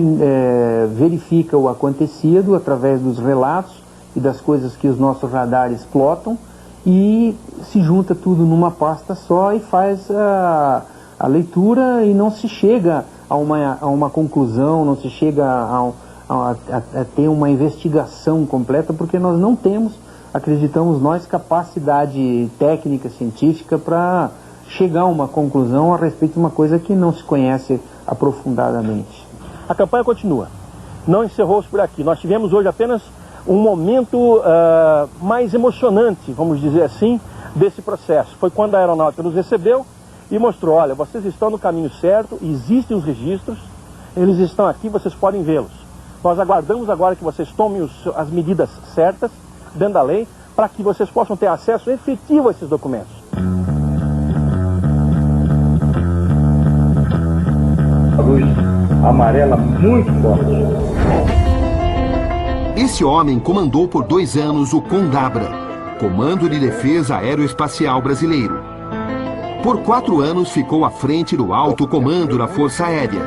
verifica o acontecido através dos relatos e das coisas que os nossos radares plotam e se junta tudo numa pasta só e faz a leitura e não se chega a uma conclusão, não se chega a ter uma investigação completa, porque nós não temos, acreditamos nós, capacidade técnica, científica para chegar a uma conclusão a respeito de uma coisa que não se conhece aprofundadamente. A campanha continua, não encerrou-se por aqui. Nós tivemos hoje apenas um momento mais emocionante, vamos dizer assim, desse processo. Foi quando a Aeronáutica nos recebeu e mostrou, olha, vocês estão no caminho certo, existem os registros, eles estão aqui, vocês podem vê-los. Nós aguardamos agora que vocês tomem as medidas certas, dentro da lei, para que vocês possam ter acesso efetivo a esses documentos. A luz amarela muito forte. Esse homem comandou por 2 anos o Condabra, Comando de Defesa Aeroespacial Brasileiro. Por 4 anos ficou à frente do alto comando da Força Aérea.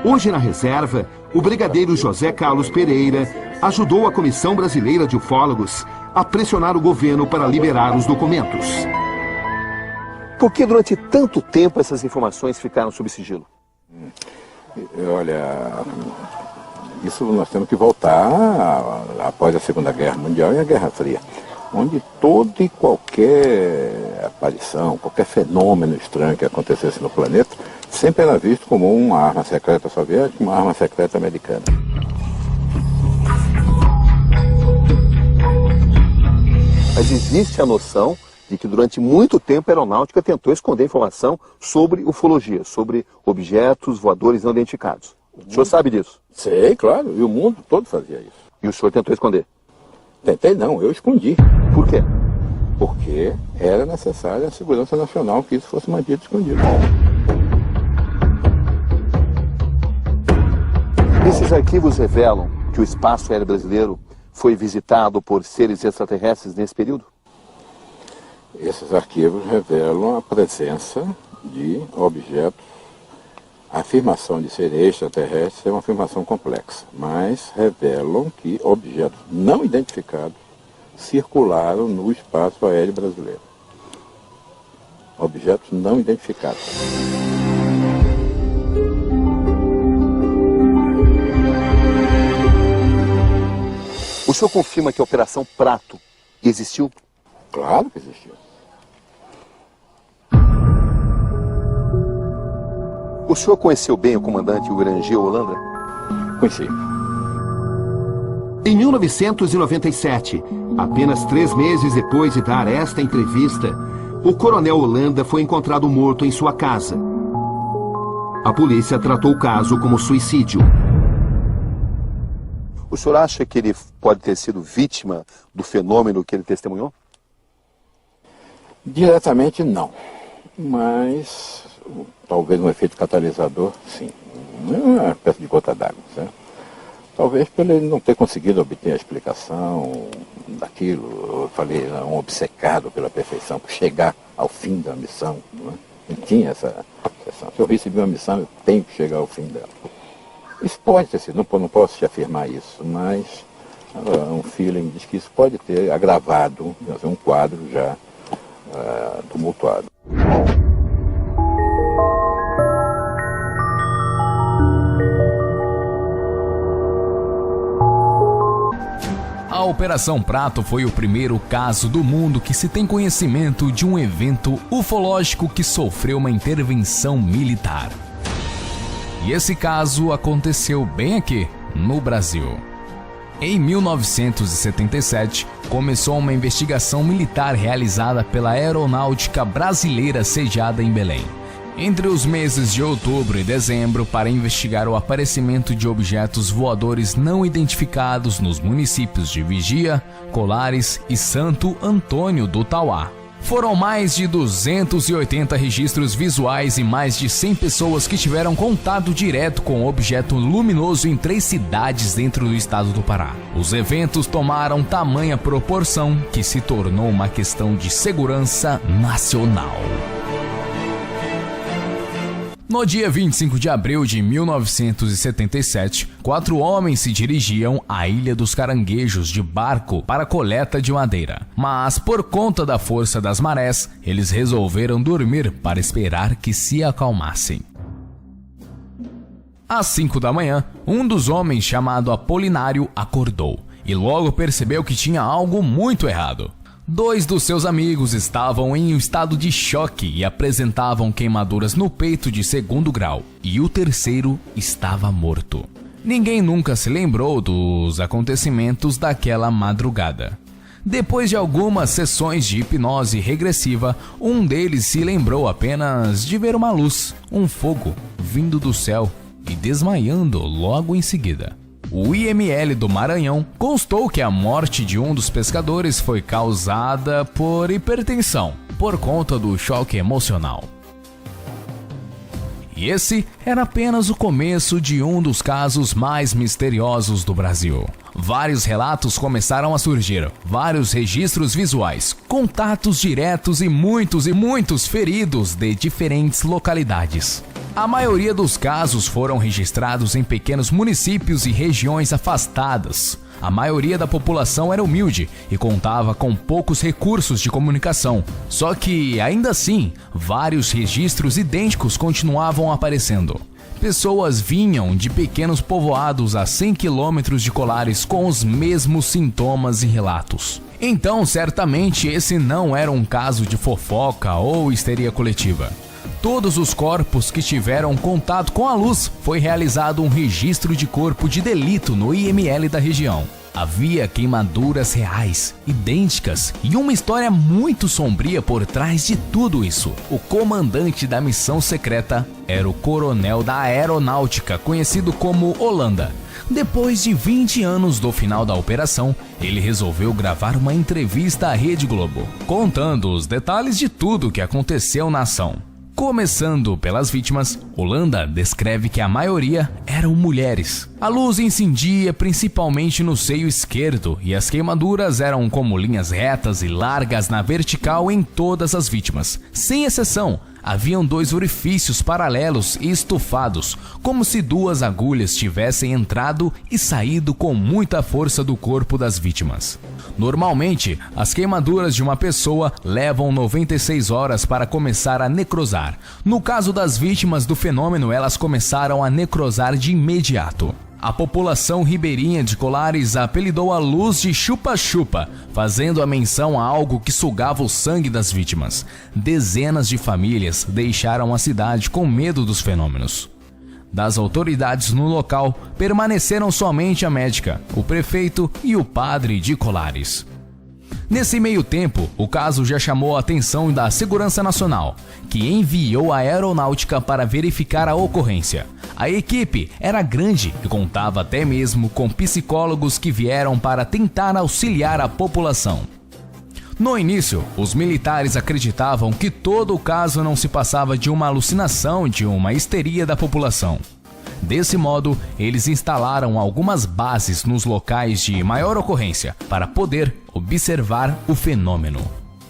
Hoje na reserva, o brigadeiro José Carlos Pereira ajudou a Comissão Brasileira de Ufólogos a pressionar o governo para liberar os documentos. Por que durante tanto tempo essas informações ficaram sob sigilo? Olha, isso nós temos que voltar após a Segunda Guerra Mundial e a Guerra Fria, onde toda e qualquer aparição, qualquer fenômeno estranho que acontecesse no planeta, sempre era visto como uma arma secreta soviética, uma arma secreta americana. Mas existe a noção de que durante muito tempo a aeronáutica tentou esconder informação sobre ufologia, sobre objetos voadores não identificados. O senhor sabe disso? Sei, claro, e o mundo todo fazia isso. E o senhor tentou esconder? Tentei não, eu escondi. Por quê? Porque era necessária a segurança nacional que isso fosse mantido escondido. Esses arquivos revelam que o espaço aéreo brasileiro foi visitado por seres extraterrestres nesse período? Esses arquivos revelam a presença de objetos. A afirmação de serem extraterrestres é uma afirmação complexa, mas revelam que objetos não identificados circularam no espaço aéreo brasileiro. Objetos não identificados. O senhor confirma que a Operação Prato existiu? Claro que existiu. O senhor conheceu bem o comandante Uirangê Holanda? Conheci. Em 1997, apenas 3 meses depois de dar esta entrevista, o coronel Holanda foi encontrado morto em sua casa. A polícia tratou o caso como suicídio. O senhor acha que ele pode ter sido vítima do fenômeno que ele testemunhou? Diretamente não, mas talvez um efeito catalisador, sim. Não é uma espécie de gota d'água, certo? Talvez por ele não ter conseguido obter a explicação, daquilo, eu falei, um obcecado pela perfeição, por chegar ao fim da missão, não é? Não tinha essa obsessão. Se eu recebi uma missão, eu tenho que chegar ao fim dela. Isso pode ter sido, não posso te afirmar isso, mas um feeling diz que isso pode ter agravado um quadro já tumultuado. A Operação Prato foi o primeiro caso do mundo que se tem conhecimento de um evento ufológico que sofreu uma intervenção militar. E esse caso aconteceu bem aqui, no Brasil. Em 1977, começou uma investigação militar realizada pela Aeronáutica Brasileira sediada em Belém. Entre os meses de outubro e dezembro, para investigar o aparecimento de objetos voadores não identificados nos municípios de Vigia, Colares e Santo Antônio do Tauá. Foram mais de 280 registros visuais e mais de 100 pessoas que tiveram contato direto com o objeto luminoso em 3 cidades dentro do estado do Pará. Os eventos tomaram tamanha proporção que se tornou uma questão de segurança nacional. No dia 25 de abril de 1977, 4 homens se dirigiam à Ilha dos Caranguejos de barco para coleta de madeira. Mas, por conta da força das marés, eles resolveram dormir para esperar que se acalmassem. Às 5 da manhã, um dos homens, chamado Apolinário, acordou e logo percebeu que tinha algo muito errado. 2 dos seus amigos estavam em um estado de choque e apresentavam queimaduras no peito de 2º grau, e o terceiro estava morto. Ninguém nunca se lembrou dos acontecimentos daquela madrugada. Depois de algumas sessões de hipnose regressiva, um deles se lembrou apenas de ver uma luz, um fogo, vindo do céu e desmaiando logo em seguida. O IML do Maranhão constou que a morte de um dos pescadores foi causada por hipertensão, por conta do choque emocional. E esse era apenas o começo de um dos casos mais misteriosos do Brasil. Vários relatos começaram a surgir, vários registros visuais, contatos diretos e muitos feridos de diferentes localidades. A maioria dos casos foram registrados em pequenos municípios e regiões afastadas. A maioria da população era humilde e contava com poucos recursos de comunicação. Só que, ainda assim, vários registros idênticos continuavam aparecendo. Pessoas vinham de pequenos povoados a 100 quilômetros de Colares com os mesmos sintomas e relatos. Então, certamente, esse não era um caso de fofoca ou histeria coletiva. Todos os corpos que tiveram contato com a luz foi realizado um registro de corpo de delito no IML da região. Havia queimaduras reais, idênticas e uma história muito sombria por trás de tudo isso. O comandante da missão secreta era o coronel da aeronáutica, conhecido como Holanda. Depois de 20 anos do final da operação, ele resolveu gravar uma entrevista à Rede Globo, contando os detalhes de tudo o que aconteceu na ação. Começando pelas vítimas, Holanda descreve que a maioria eram mulheres. A luz incendia principalmente no seio esquerdo e as queimaduras eram como linhas retas e largas na vertical em todas as vítimas. Sem exceção, haviam 2 orifícios paralelos e estufados, como se 2 agulhas tivessem entrado e saído com muita força do corpo das vítimas. Normalmente, as queimaduras de uma pessoa levam 96 horas para começar a necrosar. No caso das vítimas do fenômeno, elas começaram a necrosar de imediato. A população ribeirinha de Colares apelidou a luz de chupa-chupa, fazendo a menção a algo que sugava o sangue das vítimas. Dezenas de famílias deixaram a cidade com medo dos fenômenos. Das autoridades no local, permaneceram somente a médica, o prefeito e o padre de Colares. Nesse meio tempo, o caso já chamou a atenção da Segurança Nacional, que enviou a aeronáutica para verificar a ocorrência. A equipe era grande e contava até mesmo com psicólogos que vieram para tentar auxiliar a população. No início, os militares acreditavam que todo o caso não se passava de uma alucinação, de uma histeria da população. Desse modo, eles instalaram algumas bases nos locais de maior ocorrência para poder observar o fenômeno.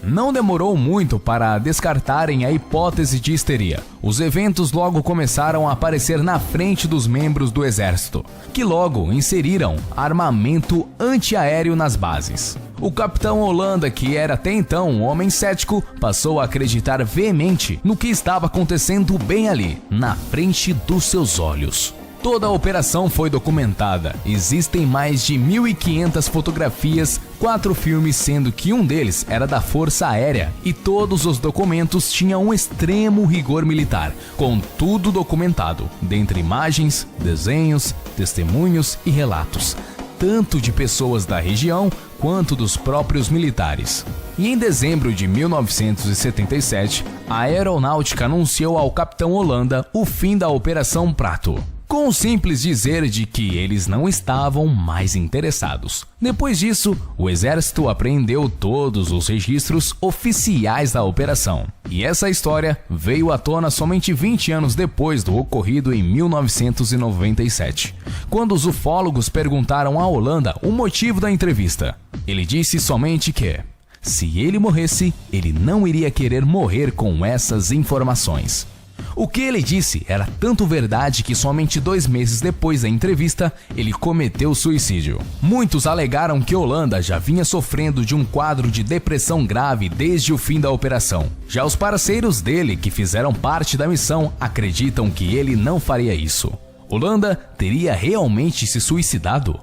Não demorou muito para descartarem a hipótese de histeria. Os eventos logo começaram a aparecer na frente dos membros do exército, que logo inseriram armamento antiaéreo nas bases. O capitão Holanda, que era até então um homem cético, passou a acreditar veemente no que estava acontecendo bem ali, na frente dos seus olhos. Toda a operação foi documentada. Existem mais de 1.500 fotografias, 4 filmes, sendo que um deles era da Força Aérea, e todos os documentos tinham um extremo rigor militar, com tudo documentado, dentre imagens, desenhos, testemunhos e relatos, tanto de pessoas da região quanto dos próprios militares. E em dezembro de 1977, a Aeronáutica anunciou ao capitão Holanda o fim da Operação Prato, com o simples dizer de que eles não estavam mais interessados. Depois disso, o exército apreendeu todos os registros oficiais da operação. E essa história veio à tona somente 20 anos depois do ocorrido em 1997, quando os ufólogos perguntaram a Holanda o motivo da entrevista. Ele disse somente que, se ele morresse, ele não iria querer morrer com essas informações. O que ele disse era tanto verdade que somente 2 meses depois da entrevista, ele cometeu suicídio. Muitos alegaram que Holanda já vinha sofrendo de um quadro de depressão grave desde o fim da operação. Já os parceiros dele, que fizeram parte da missão, acreditam que ele não faria isso. Holanda teria realmente se suicidado?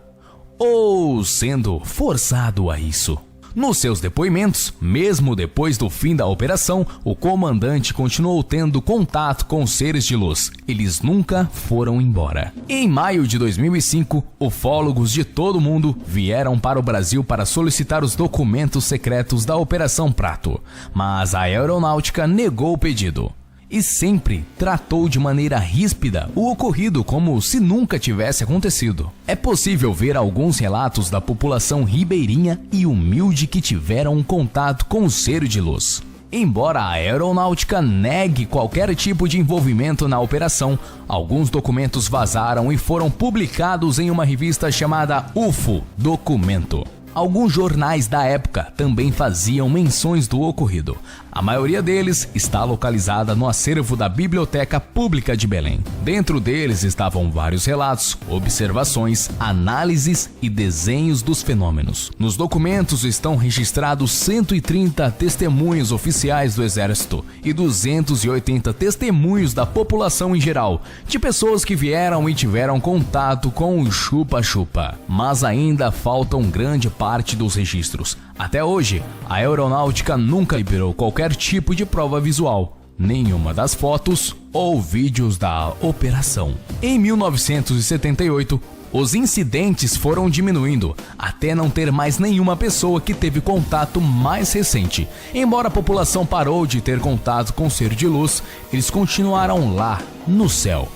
Ou sendo forçado a isso? Nos seus depoimentos, mesmo depois do fim da operação, o comandante continuou tendo contato com os seres de luz. Eles nunca foram embora. Em maio de 2005, ufólogos de todo o mundo vieram para o Brasil para solicitar os documentos secretos da Operação Prato, mas a Aeronáutica negou o pedido. E sempre tratou de maneira ríspida o ocorrido como se nunca tivesse acontecido. É possível ver alguns relatos da população ribeirinha e humilde que tiveram um contato com o ser de luz. Embora a Aeronáutica negue qualquer tipo de envolvimento na operação, alguns documentos vazaram e foram publicados em uma revista chamada UFO Documento. Alguns jornais da época também faziam menções do ocorrido. A maioria deles está localizada no acervo da Biblioteca Pública de Belém. Dentro deles estavam vários relatos, observações, análises e desenhos dos fenômenos. Nos documentos estão registrados 130 testemunhos oficiais do Exército e 280 testemunhos da população em geral, de pessoas que vieram e tiveram contato com o chupa-chupa. Mas ainda faltam grande parte dos registros. Até hoje, a Aeronáutica nunca liberou qualquer tipo de prova visual, nenhuma das fotos ou vídeos da operação. Em 1978, os incidentes foram diminuindo, até não ter mais nenhuma pessoa que teve contato mais recente. Embora a população parou de ter contato com o ser de luz, eles continuaram lá, no céu.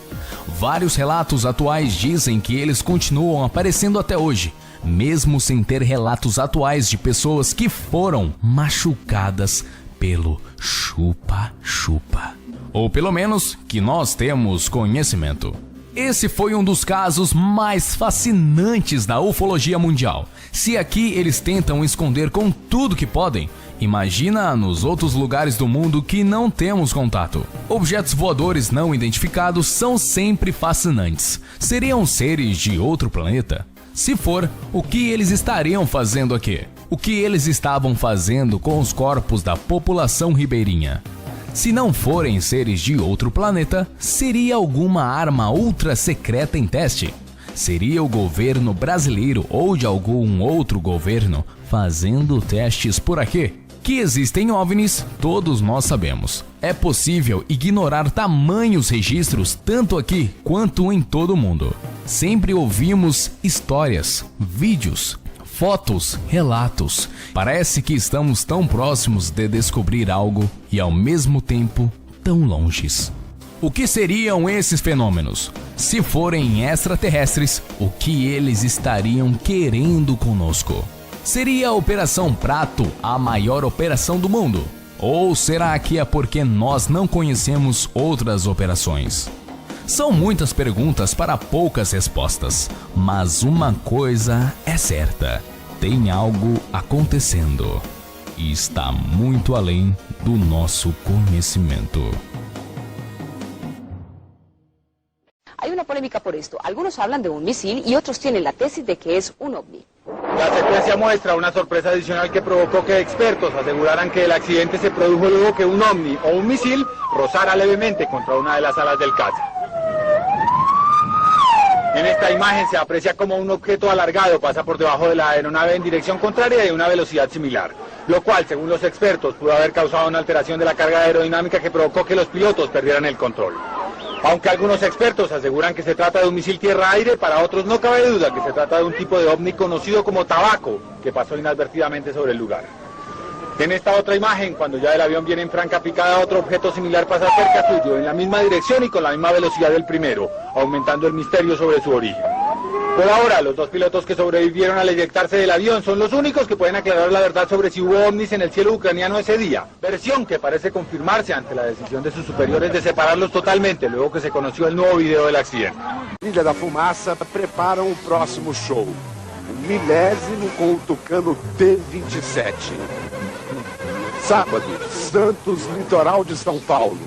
Vários relatos atuais dizem que eles continuam aparecendo até hoje, mesmo sem ter relatos atuais de pessoas que foram machucadas pelo chupa-chupa. Ou pelo menos que nós temos conhecimento. Esse foi um dos casos mais fascinantes da ufologia mundial. Se aqui eles tentam esconder com tudo que podem, imagina nos outros lugares do mundo que não temos contato. Objetos voadores não identificados são sempre fascinantes. Seriam seres de outro planeta? Se for, o que eles estariam fazendo aqui? O que eles estavam fazendo com os corpos da população ribeirinha? Se não forem seres de outro planeta, seria alguma arma ultra secreta em teste? Seria o governo brasileiro ou de algum outro governo fazendo testes por aqui? Que existem OVNIs, todos nós sabemos. É possível ignorar tamanhos registros tanto aqui quanto em todo o mundo. Sempre ouvimos histórias, vídeos, fotos, relatos. Parece que estamos tão próximos de descobrir algo e ao mesmo tempo tão longes. O que seriam esses fenômenos? Se forem extraterrestres, o que eles estariam querendo conosco? Seria a Operação Prato a maior operação do mundo? Ou será que é porque nós não conhecemos outras operações? São muitas perguntas para poucas respostas, mas uma coisa é certa: Tem algo acontecendo e está muito além do nosso conhecimento. Hay una polémica por esto. Algunos hablan de un misil y otros tienen la tesis de que es un ovni. La secuencia muestra una sorpresa adicional que provocó que expertos aseguraran que el accidente se produjo luego que un ovni o un misil rozara levemente contra una de las alas del caza. En esta imagen se aprecia como un objeto alargado pasa por debajo de la aeronave en dirección contraria y a una velocidad similar, lo cual, según los expertos, pudo haber causado una alteración de la carga aerodinámica que provocó que los pilotos perdieran el control. Aunque algunos expertos aseguran que se trata de un misil tierra-aire, para otros no cabe duda que se trata de un tipo de ovni conocido como tabaco, que pasó inadvertidamente sobre el lugar. En esta otra imagen, cuando ya el avión viene en franca picada, otro objeto similar pasa cerca suyo, en la misma dirección y con la misma velocidad del primero, aumentando el misterio sobre su origen. Por ahora, los dos pilotos que sobrevivieron al eyectarse del avión son los únicos que pueden aclarar la verdad sobre si hubo ovnis en el cielo ucraniano ese día, versión que parece confirmarse ante la decisión de sus superiores de separarlos totalmente, luego que se conoció el nuevo video del accidente. Ilha da Fumaça preparam o próximo show, o 1000º com o Tucano T-27. Sábado, Santos, litoral de São Paulo.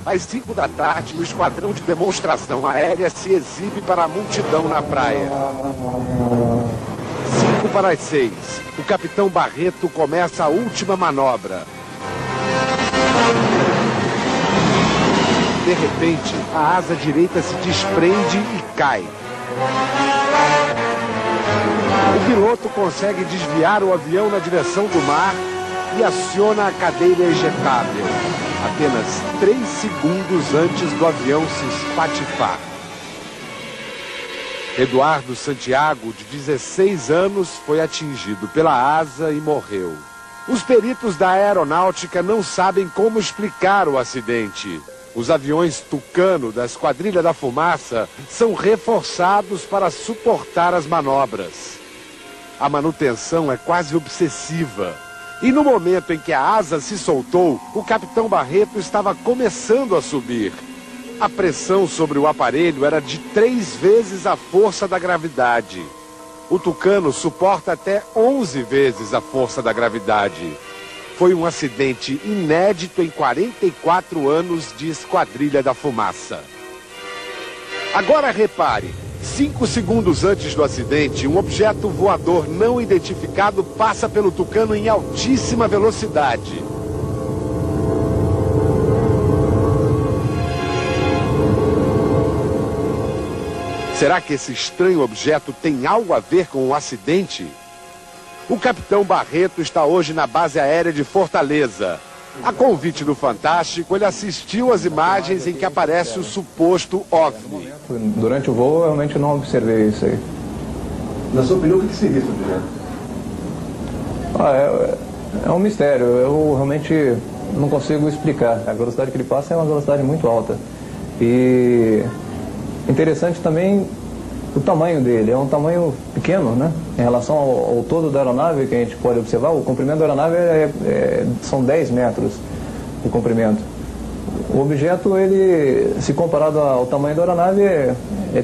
Às 5 da tarde, o esquadrão de demonstração aérea se exibe para a multidão na praia. 5 para as 6, o capitão Barreto começa a última manobra. De repente, a asa direita se desprende e cai. O piloto consegue desviar o avião na direção do mar e aciona a cadeira ejetável. Apenas 3 segundos antes do avião se espatifar. Eduardo Santiago, de 16 anos, foi atingido pela asa e morreu. Os peritos da aeronáutica não sabem como explicar o acidente. Os aviões Tucano da Esquadrilha da Fumaça são reforçados para suportar as manobras. A manutenção é quase obsessiva. E no momento em que a asa se soltou, o capitão Barreto estava começando a subir. A pressão sobre o aparelho era de 3 vezes a força da gravidade. O Tucano suporta até 11 vezes a força da gravidade. Foi um acidente inédito em 44 anos de Esquadrilha da Fumaça. Agora repare. 5 segundos antes do acidente, um objeto voador não identificado passa pelo Tucano em altíssima velocidade. Será que esse estranho objeto tem algo a ver com o acidente? O capitão Barreto está hoje na base aérea de Fortaleza. A convite do Fantástico, ele assistiu às imagens em que aparece o suposto OVNI. Durante o voo, eu realmente não observei isso aí. Na sua opinião, o que seria esse objeto? É um mistério. Eu realmente não consigo explicar. A velocidade que ele passa é uma velocidade muito alta. E interessante também o tamanho dele. É um tamanho pequeno, né? Em relação ao todo da aeronave, que a gente pode observar, o comprimento da aeronave são 10 metros de comprimento. O objeto, ele, se comparado ao tamanho da aeronave, é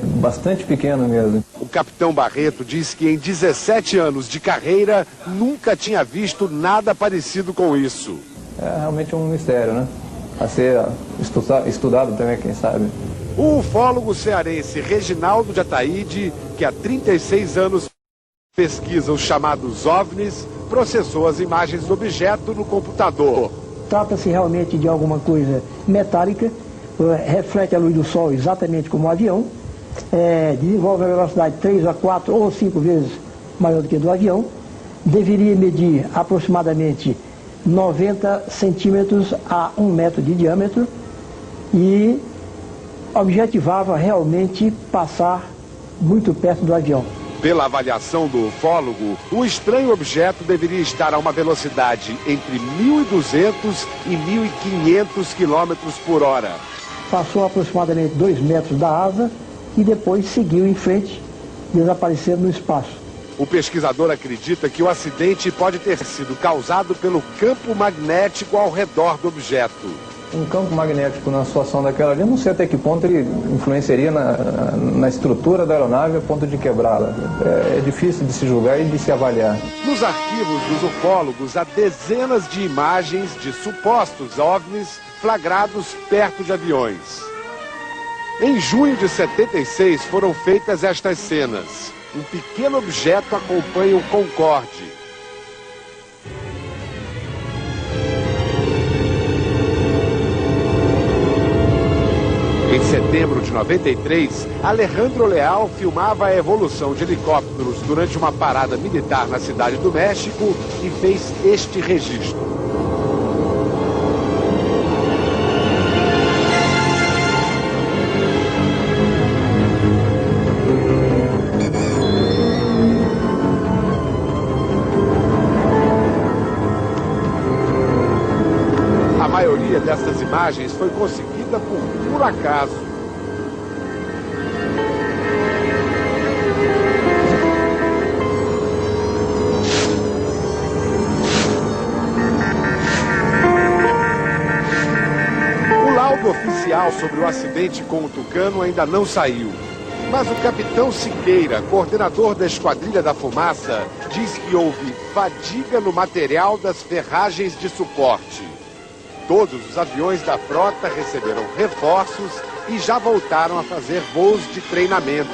bastante pequeno mesmo. O capitão Barreto diz que em 17 anos de carreira nunca tinha visto nada parecido com isso. É realmente um mistério, né? A ser estudado também, quem sabe. O ufólogo cearense Reginaldo de Ataíde, que há 36 anos pesquisa os chamados OVNIs, processou as imagens do objeto no computador. Trata-se realmente de alguma coisa metálica, reflete a luz do sol exatamente como um avião, desenvolve a velocidade 3 a 4 ou 5 vezes maior do que do avião, deveria medir aproximadamente 90 centímetros a 1 metro de diâmetro e objetivava realmente passar muito perto do avião. Pela avaliação do ufólogo, o estranho objeto deveria estar a uma velocidade entre 1.200 e 1.500 km por hora. Passou aproximadamente 2 metros da asa e depois seguiu em frente, desaparecendo no espaço. O pesquisador acredita que o acidente pode ter sido causado pelo campo magnético ao redor do objeto. Um campo magnético na situação daquela ali, não sei até que ponto ele influenciaria na estrutura da aeronave a ponto de quebrá-la. É difícil de se julgar e de se avaliar. Nos arquivos dos ufólogos há dezenas de imagens de supostos OVNIs flagrados perto de aviões. Em junho de 76 foram feitas estas cenas. Um pequeno objeto acompanha o Concorde. Em setembro de 93, Alejandro Leal filmava a evolução de helicópteros durante uma parada militar na Cidade do México e fez este registro. A maioria dessas imagens foi conseguida por acaso. O laudo oficial sobre o acidente com o Tucano ainda não saiu. Mas o capitão Siqueira, coordenador da Esquadrilha da Fumaça, diz que houve fadiga no material das ferragens de suporte. Todos os aviões da frota receberam reforços e já voltaram a fazer voos de treinamento.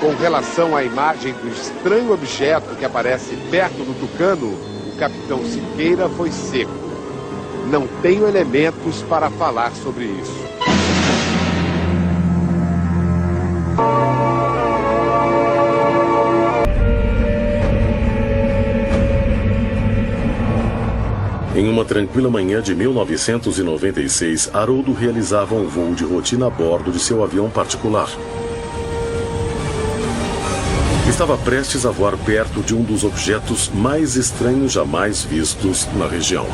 Com relação à imagem do estranho objeto que aparece perto do Tucano, o capitão Siqueira foi seco. Não tenho elementos para falar sobre isso. Em uma tranquila manhã de 1996, Haroldo realizava um voo de rotina a bordo de seu avião particular. Estava prestes a voar perto de um dos objetos mais estranhos jamais vistos na região.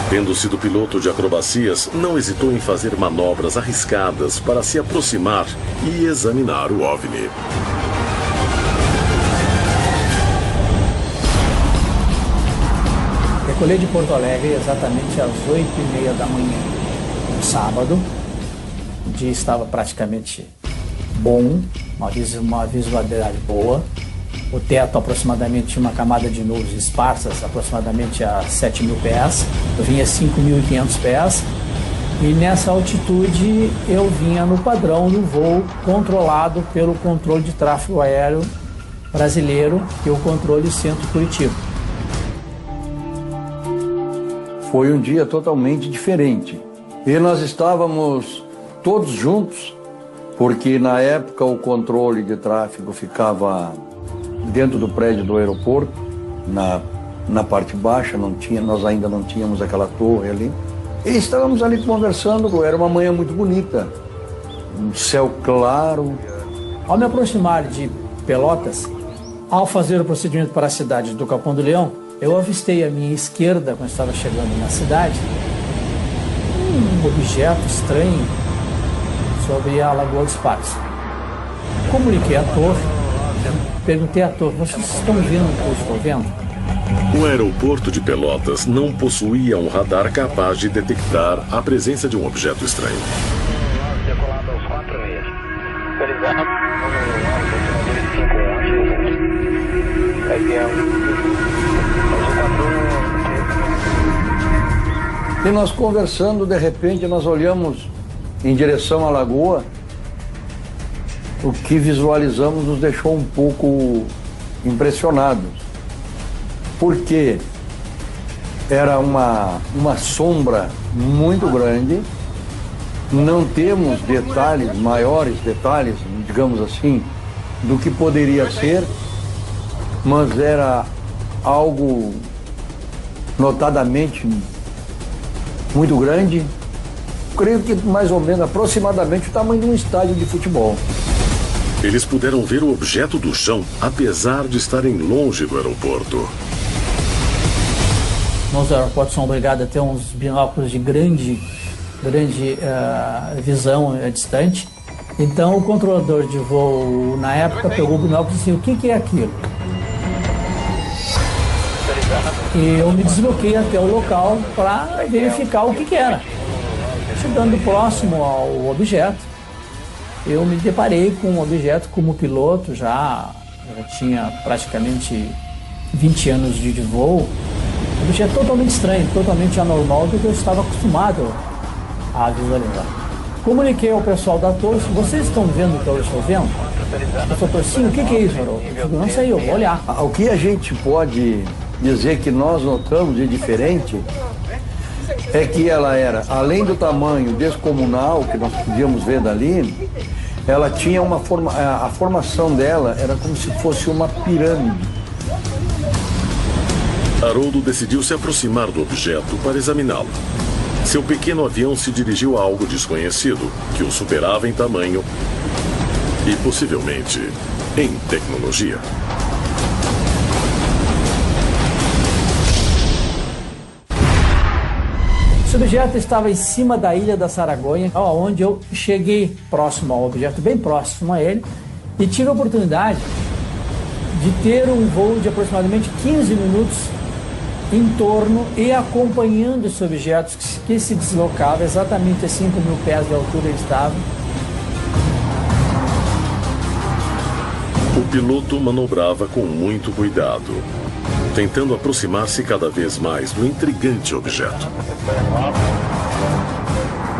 Tendo sido piloto de acrobacias, não hesitou em fazer manobras arriscadas para se aproximar e examinar o OVNI. Decolei de Porto Alegre exatamente às 8h30 da manhã, no sábado. O dia estava praticamente bom, uma visibilidade boa. O teto aproximadamente tinha uma camada de nuvens esparsas, aproximadamente a 7.000 pés. Eu vinha a 5.500 pés. E nessa altitude eu vinha no padrão do voo controlado pelo controle de tráfego aéreo brasileiro, que é o controle Centro Curitiba. Foi um dia totalmente diferente. E nós estávamos todos juntos, porque na época o controle de tráfego ficava dentro do prédio do aeroporto, na parte baixa, nós ainda não tínhamos aquela torre ali. E estávamos ali conversando, era uma manhã muito bonita, um céu claro. Ao me aproximar de Pelotas, ao fazer o procedimento para a cidade do Capão do Leão, eu avistei à minha esquerda, quando estava chegando na cidade, um objeto estranho sobre a Lagoa dos Patos. Comuniquei à torre, perguntei à torre: vocês estão vendo o que eu estou vendo? O aeroporto de Pelotas não possuía um radar capaz de detectar a presença de um objeto estranho. E nós conversando, de repente nós olhamos em direção à lagoa. O que visualizamos nos deixou um pouco impressionados, porque era uma sombra muito grande. Não temos detalhes, maiores detalhes, digamos assim, do que poderia ser, mas era algo notadamente muito grande. Creio que mais ou menos, aproximadamente, o tamanho de um estádio de futebol. Eles puderam ver o objeto do chão, apesar de estarem longe do aeroporto. Nos aeroportos são obrigados a ter uns binóculos de grande visão distante. Então o controlador de voo, na época, pegou o binóculo e disse: o que é aquilo? Eu me desloquei até o local para verificar o que era. Chegando próximo ao objeto, eu me deparei com um objeto como piloto, já tinha praticamente 20 anos de voo. Um objeto totalmente estranho, totalmente anormal do que eu estava acostumado a visualizar. Comuniquei ao pessoal da Torres: vocês estão vendo o que eu estou vendo? Eu falei: sim, o que é isso, Haroldo? Eu digo: não sei, eu vou olhar. O que a gente pode dizer que nós notamos de diferente é que ela era, além do tamanho descomunal que nós podíamos ver dali, ela tinha a formação dela era como se fosse uma pirâmide. Haroldo decidiu se aproximar do objeto para examiná-lo. Seu pequeno avião se dirigiu a algo desconhecido, que o superava em tamanho e, possivelmente, em tecnologia. Esse objeto estava em cima da ilha da Saragonha, onde eu cheguei próximo ao objeto, bem próximo a ele, e tive a oportunidade de ter um voo de aproximadamente 15 minutos em torno e acompanhando esse objeto que se deslocava exatamente a 5.000 pés de altura ele estava. O piloto manobrava com muito cuidado, tentando aproximar-se cada vez mais do intrigante objeto.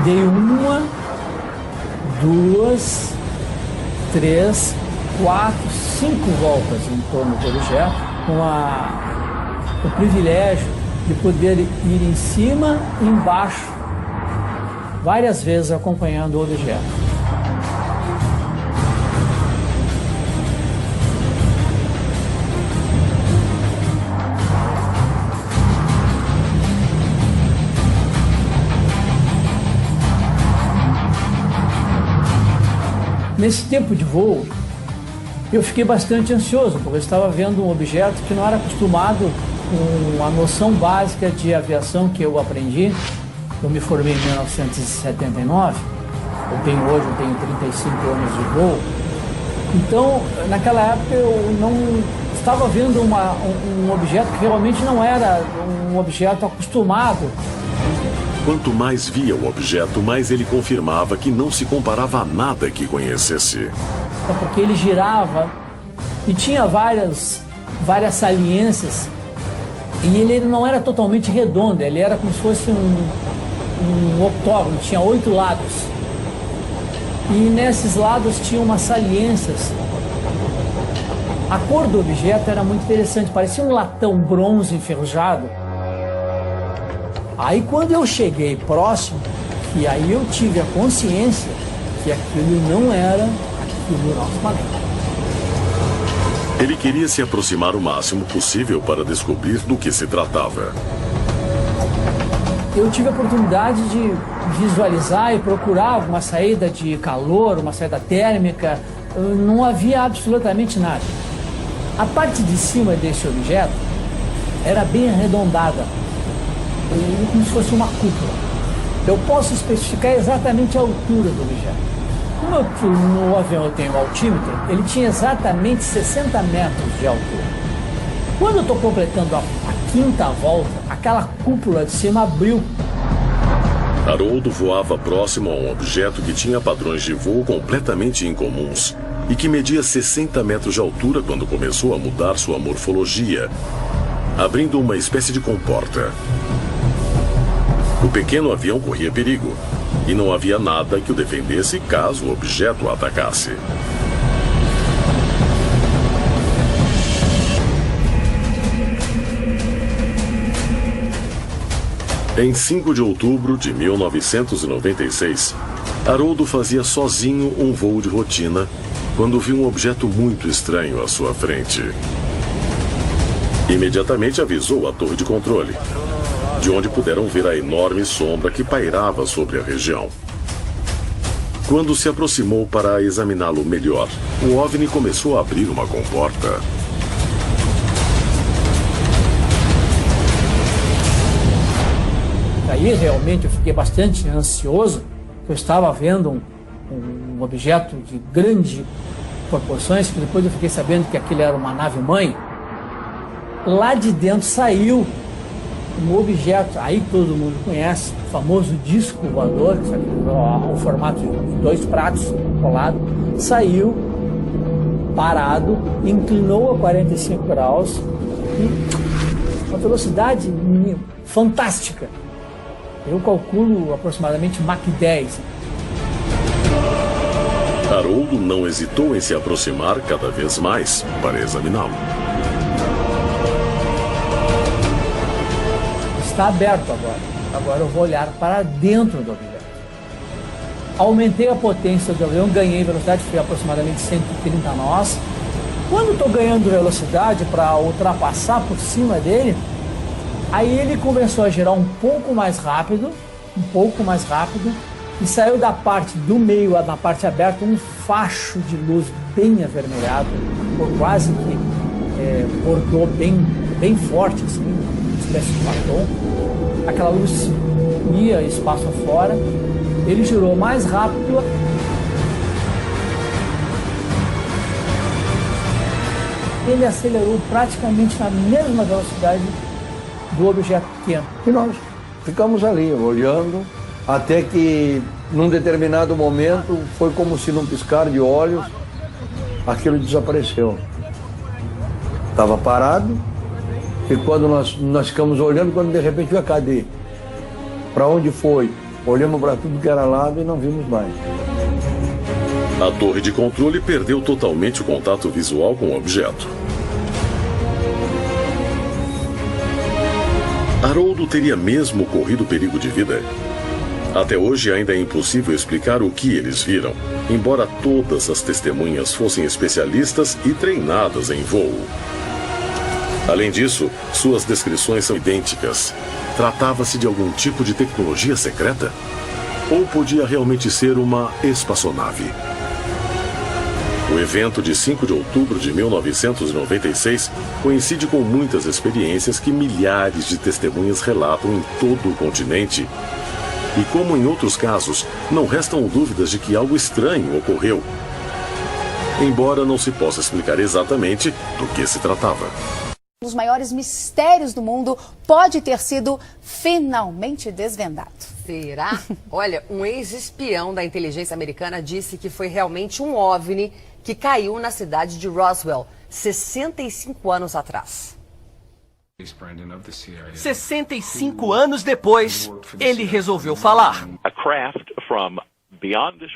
Dei 1, 2, 3, 4, 5 voltas em torno do objeto, com o privilégio de poder ir em cima e embaixo, várias vezes acompanhando o objeto. Nesse tempo de voo, eu fiquei bastante ansioso, porque eu estava vendo um objeto que não era acostumado com a noção básica de aviação que eu aprendi. Eu me formei em 1979, eu tenho 35 anos de voo. Então, naquela época, eu não estava vendo um objeto que realmente não era um objeto acostumado. Quanto mais via o objeto, mais ele confirmava que não se comparava a nada que conhecesse. Porque ele girava e tinha várias saliências, e ele não era totalmente redondo, ele era como se fosse um octógono, tinha 8 lados. E nesses lados tinha umas saliências. A cor do objeto era muito interessante, parecia um latão bronze enferrujado. Aí quando eu cheguei próximo, e aí eu tive a consciência que aquilo não era aquilo do nosso planeta. Ele queria se aproximar o máximo possível para descobrir do que se tratava. Eu tive a oportunidade de visualizar e procurar uma saída de calor, uma saída térmica. Não havia absolutamente nada. A parte de cima desse objeto era bem arredondada, como se fosse uma cúpula. Eu posso especificar exatamente a altura do objeto. Como no avião eu tenho altímetro, ele tinha exatamente 60 metros de altura. Quando eu estou completando a 5ª volta, aquela cúpula de cima abriu. Haroldo voava próximo a um objeto que tinha padrões de voo completamente incomuns e que media 60 metros de altura quando começou a mudar sua morfologia, abrindo uma espécie de comporta. O pequeno avião corria perigo, e não havia nada que o defendesse caso o objeto o atacasse. Em 5 de outubro de 1996, Haroldo fazia sozinho um voo de rotina quando viu um objeto muito estranho à sua frente. Imediatamente avisou a torre de controle, de onde puderam ver a enorme sombra que pairava sobre a região. Quando se aproximou para examiná-lo melhor, o OVNI começou a abrir uma comporta. Aí realmente eu fiquei bastante ansioso. Eu estava vendo um objeto de grande proporções, que depois eu fiquei sabendo que aquilo era uma nave-mãe. Lá de dentro saiu um objeto, aí todo mundo conhece, o famoso disco voador, o formato de 2 pratos colados, saiu parado, inclinou a 45 graus e uma velocidade fantástica. Eu calculo aproximadamente Mach 10. Haroldo não hesitou em se aproximar cada vez mais para examiná-lo. Está aberto agora. Agora eu vou olhar para dentro do objeto. Aumentei a potência do avião, ganhei velocidade, foi aproximadamente 130 nós. Quando estou ganhando velocidade para ultrapassar por cima dele, aí ele começou a girar um pouco mais rápido, e saiu da parte do meio, na parte aberta, um facho de luz bem avermelhado, por quase que bordou bem forte, assim, uma espécie de batom. Aquela luz ia espaço afora, ele girou mais rápido. Ele acelerou praticamente na mesma velocidade do objeto pequeno. E nós ficamos ali, olhando, até que, num determinado momento, foi como se num piscar de olhos, aquilo desapareceu. Estava parado, e quando nós ficamos olhando, quando de repente veio, cadê? Para onde foi? Olhamos para tudo que era lado e não vimos mais. A torre de controle perdeu totalmente o contato visual com o objeto. Haroldo teria mesmo corrido perigo de vida? Até hoje ainda é impossível explicar o que eles viram, embora todas as testemunhas fossem especialistas e treinadas em voo. Além disso, suas descrições são idênticas. Tratava-se de algum tipo de tecnologia secreta? Ou podia realmente ser uma espaçonave? O evento de 5 de outubro de 1996 coincide com muitas experiências que milhares de testemunhas relatam em todo o continente. E como em outros casos, não restam dúvidas de que algo estranho ocorreu. Embora não se possa explicar exatamente do que se tratava. Um dos maiores mistérios do mundo pode ter sido finalmente desvendado. Será? Olha, um ex-espião da inteligência americana disse que foi realmente um OVNI que caiu na cidade de Roswell, 65 anos atrás. 65 anos depois, ele resolveu falar.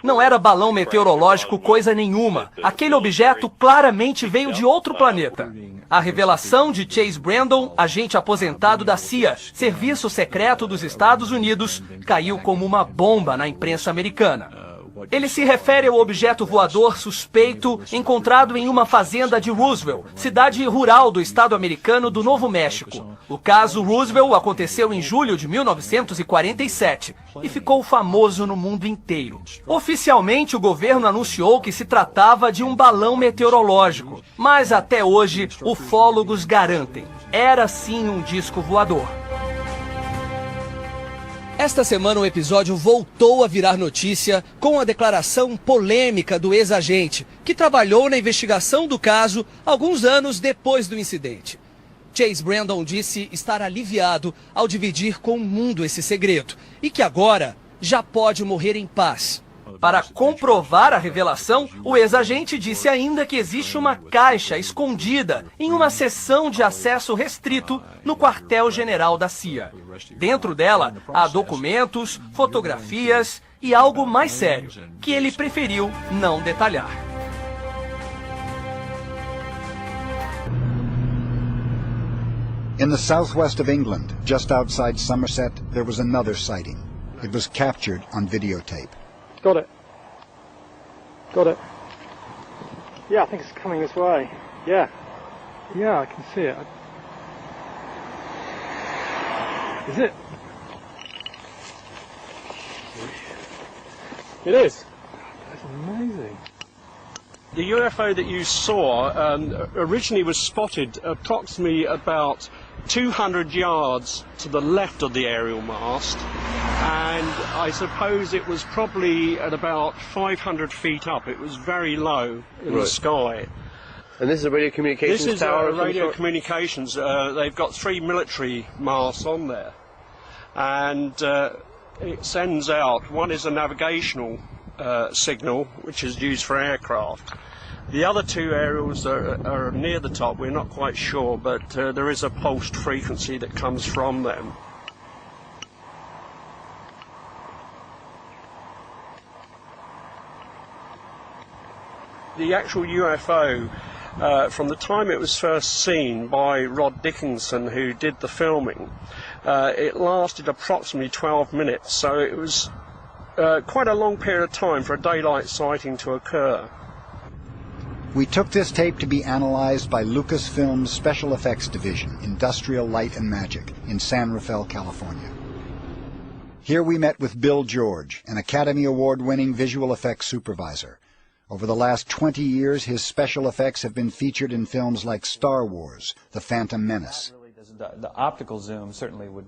Não era balão meteorológico coisa nenhuma. Aquele objeto claramente veio de outro planeta. A revelação de Chase Brandon, agente aposentado da CIA, Serviço Secreto dos Estados Unidos, caiu como uma bomba na imprensa americana. Ele se refere ao objeto voador suspeito encontrado em uma fazenda de Roswell, cidade rural do estado americano do Novo México. O caso Roswell aconteceu em julho de 1947 e ficou famoso no mundo inteiro. Oficialmente, o governo anunciou que se tratava de um balão meteorológico, mas até hoje, ufólogos garantem, era sim um disco voador. Esta semana o episódio voltou a virar notícia com a declaração polêmica do ex-agente, que trabalhou na investigação do caso alguns anos depois do incidente. Chase Brandon disse estar aliviado ao dividir com o mundo esse segredo e que agora já pode morrer em paz. Para comprovar a revelação, o ex-agente disse ainda que existe uma caixa escondida em uma seção de acesso restrito no quartel-general da CIA. Dentro dela, há documentos, fotografias e algo mais sério, que ele preferiu não detalhar. In the southwest of England, just outside Somerset, there was another sighting. It was captured on videotape. Got it. Got it. Yeah, I think it's coming this way. Yeah. Yeah, I can see it. Is it? It is. That's amazing. The UFO that you saw originally was spotted approximately about 200 yards to the left of the aerial mast, and I suppose it was probably at about 500 feet up. It was very low in the sky. And this is a radio communications tower? This is tower? radio communications. They've got 3 military masts on there. And it sends out, one is a navigational signal, which is used for aircraft. The other 2 aerials are near the top. We're not quite sure, but there is a pulsed frequency that comes from them. The actual UFO, from the time it was first seen by Rod Dickinson, who did the filming, it lasted approximately 12 minutes, so it was quite a long period of time for a daylight sighting to occur. We took this tape to be analyzed by Lucasfilm's Special Effects Division, Industrial Light and Magic, in San Rafael, California. Here we met with Bill George, an Academy Award-winning visual effects supervisor. Over the last 20 years, his special effects have been featured in films like Star Wars, The Phantom Menace. The optical zoom certainly would...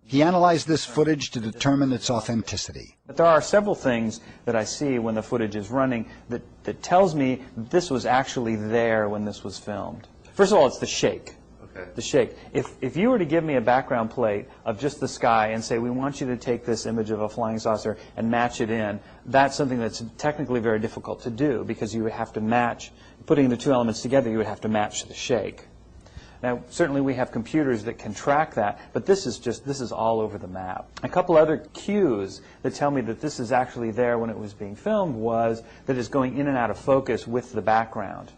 He analyzed this footage to determine its authenticity. But there are several things that I see when the footage is running that tells me this was actually there when this was filmed. First of all, it's the shake. Okay. The shake. If you were to give me a background plate of just the sky and say, we want you to take this image of a flying saucer and match it in, that's something that's technically very difficult to do because you would have to match, putting the 2 elements together, you would have to match the shake. Now, certainly we have computers that can track that, but this is all over the map. A couple other cues that tell me that this is actually there when it was being filmed was that it's going in and out of focus with the background,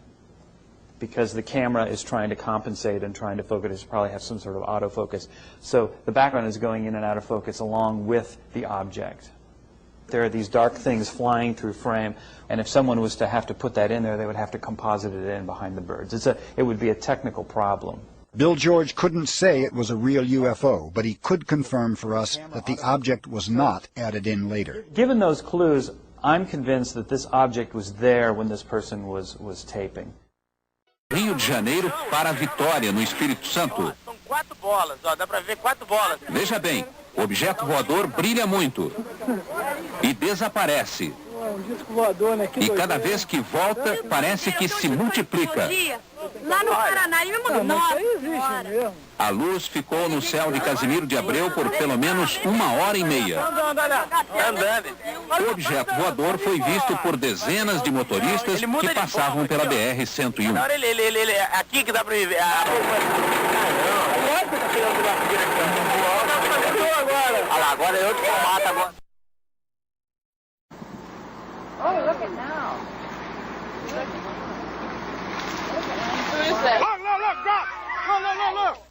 because the camera is trying to compensate and trying to focus. It probably has some sort of autofocus. So the background is going in and out of focus along with the object. There are these dark things flying through frame, and if someone was to have to put that in there, they would have to composite it in behind the birds. It would be a technical problem. Bill George couldn't say it was a real UFO, but he could confirm for us that the object was not added in later. Given those clues, I'm convinced that this object was there when this person was taping. Rio de Janeiro para Vitória, no Espírito Santo. São 4 bolas, ó, dá pra ver 4 bolas. Veja bem, o objeto voador brilha muito e desaparece. E cada vez que volta, parece que se multiplica. Lá no Paraná, nossa. A luz ficou no céu de Casimiro de Abreu por pelo menos 1h30. O objeto voador foi visto por dezenas de motoristas que passavam pela BR-101. Aqui que dá pra ver. Olha lá, agora é outro formato agora. Oh, look at now. Who is that? Look, drop! Look.